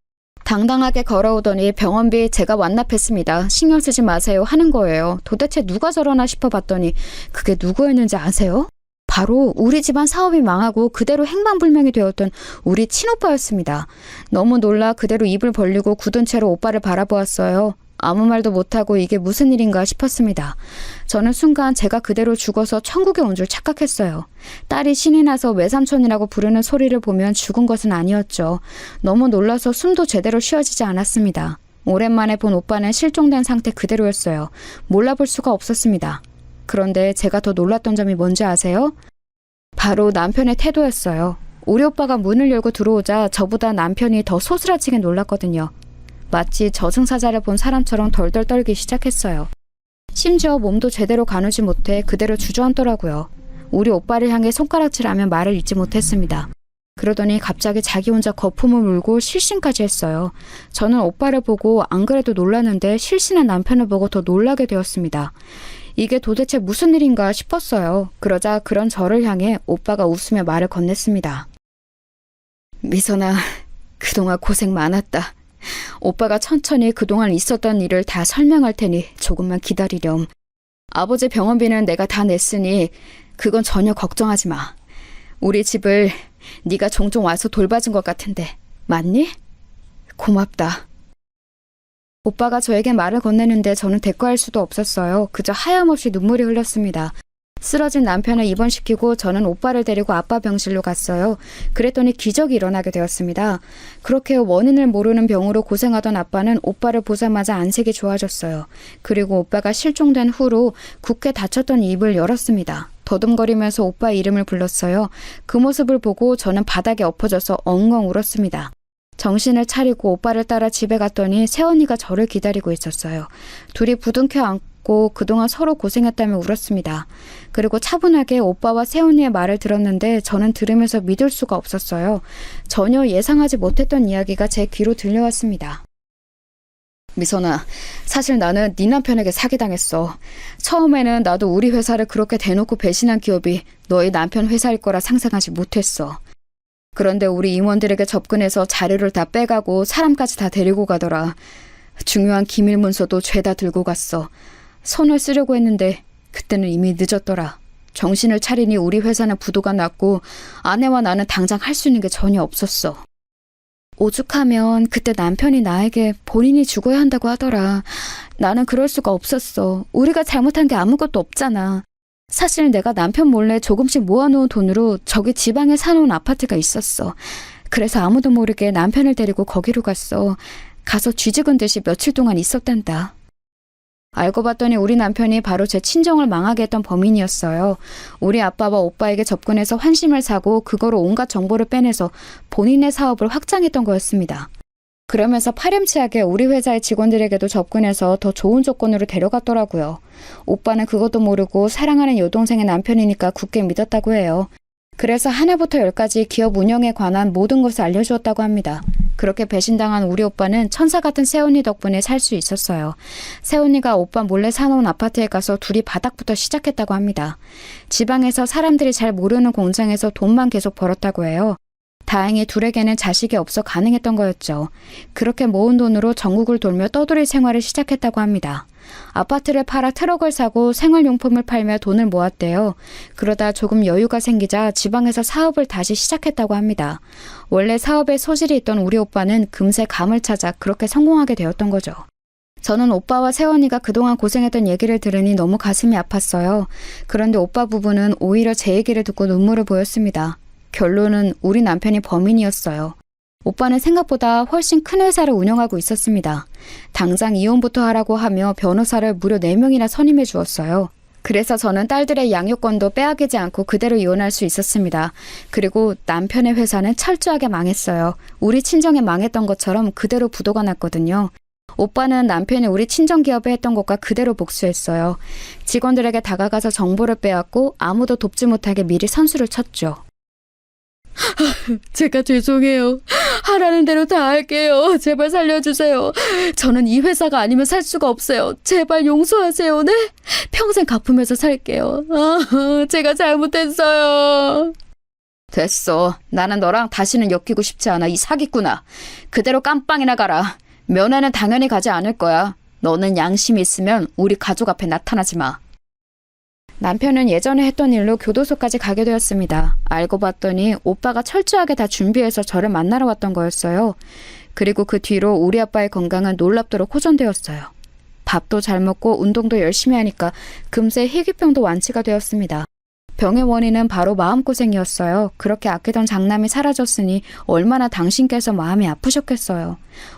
당당하게 걸어오더니 병원비 제가 완납했습니다. 신경 쓰지 마세요 하는 거예요. 도대체 누가 저러나 싶어봤더니 그게 누구였는지 아세요? 바로 우리 집안 사업이 망하고 그대로 행방불명이 되었던 우리 친오빠였습니다. 너무 놀라 그대로 입을 벌리고 굳은 채로 오빠를 바라보았어요. 아무 말도 못하고 이게 무슨 일인가 싶었습니다. 저는 순간 제가 그대로 죽어서 천국에 온 줄 착각했어요. 딸이 신이 나서 외삼촌이라고 부르는 소리를 보면 죽은 것은 아니었죠. 너무 놀라서 숨도 제대로 쉬어지지 않았습니다. 오랜만에 본 오빠는 실종된 상태 그대로였어요. 몰라볼 수가 없었습니다. 그런데 제가 더 놀랐던 점이 뭔지 아세요? 바로 남편의 태도였어요. 우리 오빠가 문을 열고 들어오자 저보다 남편이 더 소스라치게 놀랐거든요. 마치 저승사자를 본 사람처럼 덜덜 떨기 시작했어요. 심지어 몸도 제대로 가누지 못해 그대로 주저앉더라고요. 우리 오빠를 향해 손가락질하며 말을 잇지 못했습니다. 그러더니 갑자기 자기 혼자 거품을 물고 실신까지 했어요. 저는 오빠를 보고 안 그래도 놀랐는데 실신한 남편을 보고 더 놀라게 되었습니다. 이게 도대체 무슨 일인가 싶었어요. 그러자 그런 저를 향해 오빠가 웃으며 말을 건넸습니다. 미선아, 그동안 고생 많았다. 오빠가 천천히 그동안 있었던 일을 다 설명할 테니 조금만 기다리렴. 아버지 병원비는 내가 다 냈으니 그건 전혀 걱정하지 마. 우리 집을 네가 종종 와서 돌봐준 것 같은데 맞니? 고맙다. 오빠가 저에게 말을 건네는데 저는 대꾸할 수도 없었어요. 그저 하염없이 눈물이 흘렀습니다. 쓰러진 남편을 입원시키고 저는 오빠를 데리고 아빠 병실로 갔어요. 그랬더니 기적이 일어나게 되었습니다. 그렇게 원인을 모르는 병으로 고생하던 아빠는 오빠를 보자마자 안색이 좋아졌어요. 그리고 오빠가 실종된 후로 굳게 닫혔던 입을 열었습니다. 더듬거리면서 오빠 이름을 불렀어요. 그 모습을 보고 저는 바닥에 엎어져서 엉엉 울었습니다. 정신을 차리고 오빠를 따라 집에 갔더니 새언니가 저를 기다리고 있었어요. 둘이 부둥켜 안고 그동안 서로 고생했다며 울었습니다. 그리고 차분하게 오빠와 새언니의 말을 들었는데 저는 들으면서 믿을 수가 없었어요. 전혀 예상하지 못했던 이야기가 제 귀로 들려왔습니다. 미선아, 사실 나는 네 남편에게 사기당했어. 처음에는 나도 우리 회사를 그렇게 대놓고 배신한 기업이 너희 남편 회사일 거라 상상하지 못했어. 그런데 우리 임원들에게 접근해서 자료를 다 빼가고 사람까지 다 데리고 가더라. 중요한 기밀 문서도 죄다 들고 갔어. 손을 쓰려고 했는데 그때는 이미 늦었더라. 정신을 차리니 우리 회사는 부도가 났고 아내와 나는 당장 할 수 있는 게 전혀 없었어. 오죽하면 그때 남편이 나에게 본인이 죽어야 한다고 하더라. 나는 그럴 수가 없었어. 우리가 잘못한 게 아무것도 없잖아. 사실 내가 남편 몰래 조금씩 모아놓은 돈으로 저기 지방에 사놓은 아파트가 있었어. 그래서 아무도 모르게 남편을 데리고 거기로 갔어. 가서 쥐죽은 듯이 며칠 동안 있었단다. 알고 봤더니 우리 남편이 바로 제 친정을 망하게 했던 범인이었어요. 우리 아빠와 오빠에게 접근해서 환심을 사고 그거로 온갖 정보를 빼내서 본인의 사업을 확장했던 거였습니다. 그러면서 파렴치하게 우리 회사의 직원들에게도 접근해서 더 좋은 조건으로 데려갔더라고요. 오빠는 그것도 모르고 사랑하는 여동생의 남편이니까 굳게 믿었다고 해요. 그래서 하나부터 열까지 기업 운영에 관한 모든 것을 알려주었다고 합니다. 그렇게 배신당한 우리 오빠는 천사 같은 새언니 덕분에 살 수 있었어요. 새언니가 오빠 몰래 사놓은 아파트에 가서 둘이 바닥부터 시작했다고 합니다. 지방에서 사람들이 잘 모르는 공장에서 돈만 계속 벌었다고 해요. 다행히 둘에게는 자식이 없어 가능했던 거였죠. 그렇게 모은 돈으로 전국을 돌며 떠돌이 생활을 시작했다고 합니다. 아파트를 팔아 트럭을 사고 생활용품을 팔며 돈을 모았대요. 그러다 조금 여유가 생기자 지방에서 사업을 다시 시작했다고 합니다. 원래 사업에 소질이 있던 우리 오빠는 금세 감을 찾아 그렇게 성공하게 되었던 거죠. 저는 오빠와 새언니가 그동안 고생했던 얘기를 들으니 너무 가슴이 아팠어요. 그런데 오빠 부부는 오히려 제 얘기를 듣고 눈물을 보였습니다. 결론은 우리 남편이 범인이었어요. 오빠는 생각보다 훨씬 큰 회사를 운영하고 있었습니다. 당장 이혼부터 하라고 하며 변호사를 무려 4명이나 선임해 주었어요. 그래서 저는 딸들의 양육권도 빼앗기지 않고 그대로 이혼할 수 있었습니다. 그리고 남편의 회사는 철저하게 망했어요. 우리 친정에 망했던 것처럼 그대로 부도가 났거든요. 오빠는 남편이 우리 친정기업에 했던 것과 그대로 복수했어요. 직원들에게 다가가서 정보를 빼앗고 아무도 돕지 못하게 미리 선수를 쳤죠. 제가 죄송해요. 하라는 대로 다 할게요. 제발 살려주세요. 저는 이 회사가 아니면 살 수가 없어요. 제발 용서하세요. 네? 평생 갚으면서 살게요. 제가 잘못했어요. 됐어. 나는 너랑 다시는 엮이고 싶지 않아. 이 사기꾼아. 그대로 깜빵이나 가라. 면회는 당연히 가지 않을 거야. 너는 양심이 있으면 우리 가족 앞에 나타나지 마. 남편은 예전에 했던 일로 교도소까지 가게 되었습니다. 알고 봤더니 오빠가 철저하게 다 준비해서 저를 만나러 왔던 거였어요. 그리고 그 뒤로 우리 아빠의 건강은 놀랍도록 호전되었어요. 밥도 잘 먹고 운동도 열심히 하니까 금세 희귀병도 완치가 되었습니다. 병의 원인은 바로 마음고생이었어요. 그렇게 아끼던 장남이 사라졌으니 얼마나 당신께서 마음이 아프셨겠어요.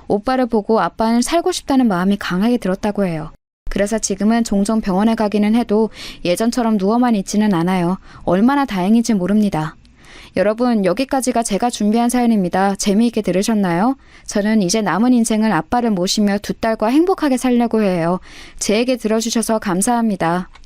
오빠를 보고 아빠는 살고 싶다는 마음이 강하게 들었다고 해요. 그래서 지금은 종종 병원에 가기는 해도 예전처럼 누워만 있지는 않아요. 얼마나 다행인지 모릅니다. 여러분, 여기까지가 제가 준비한 사연입니다. 재미있게 들으셨나요? 저는 이제 남은 인생을 아빠를 모시며 2딸과 행복하게 살려고 해요. 제 얘기 들어주셔서 감사합니다.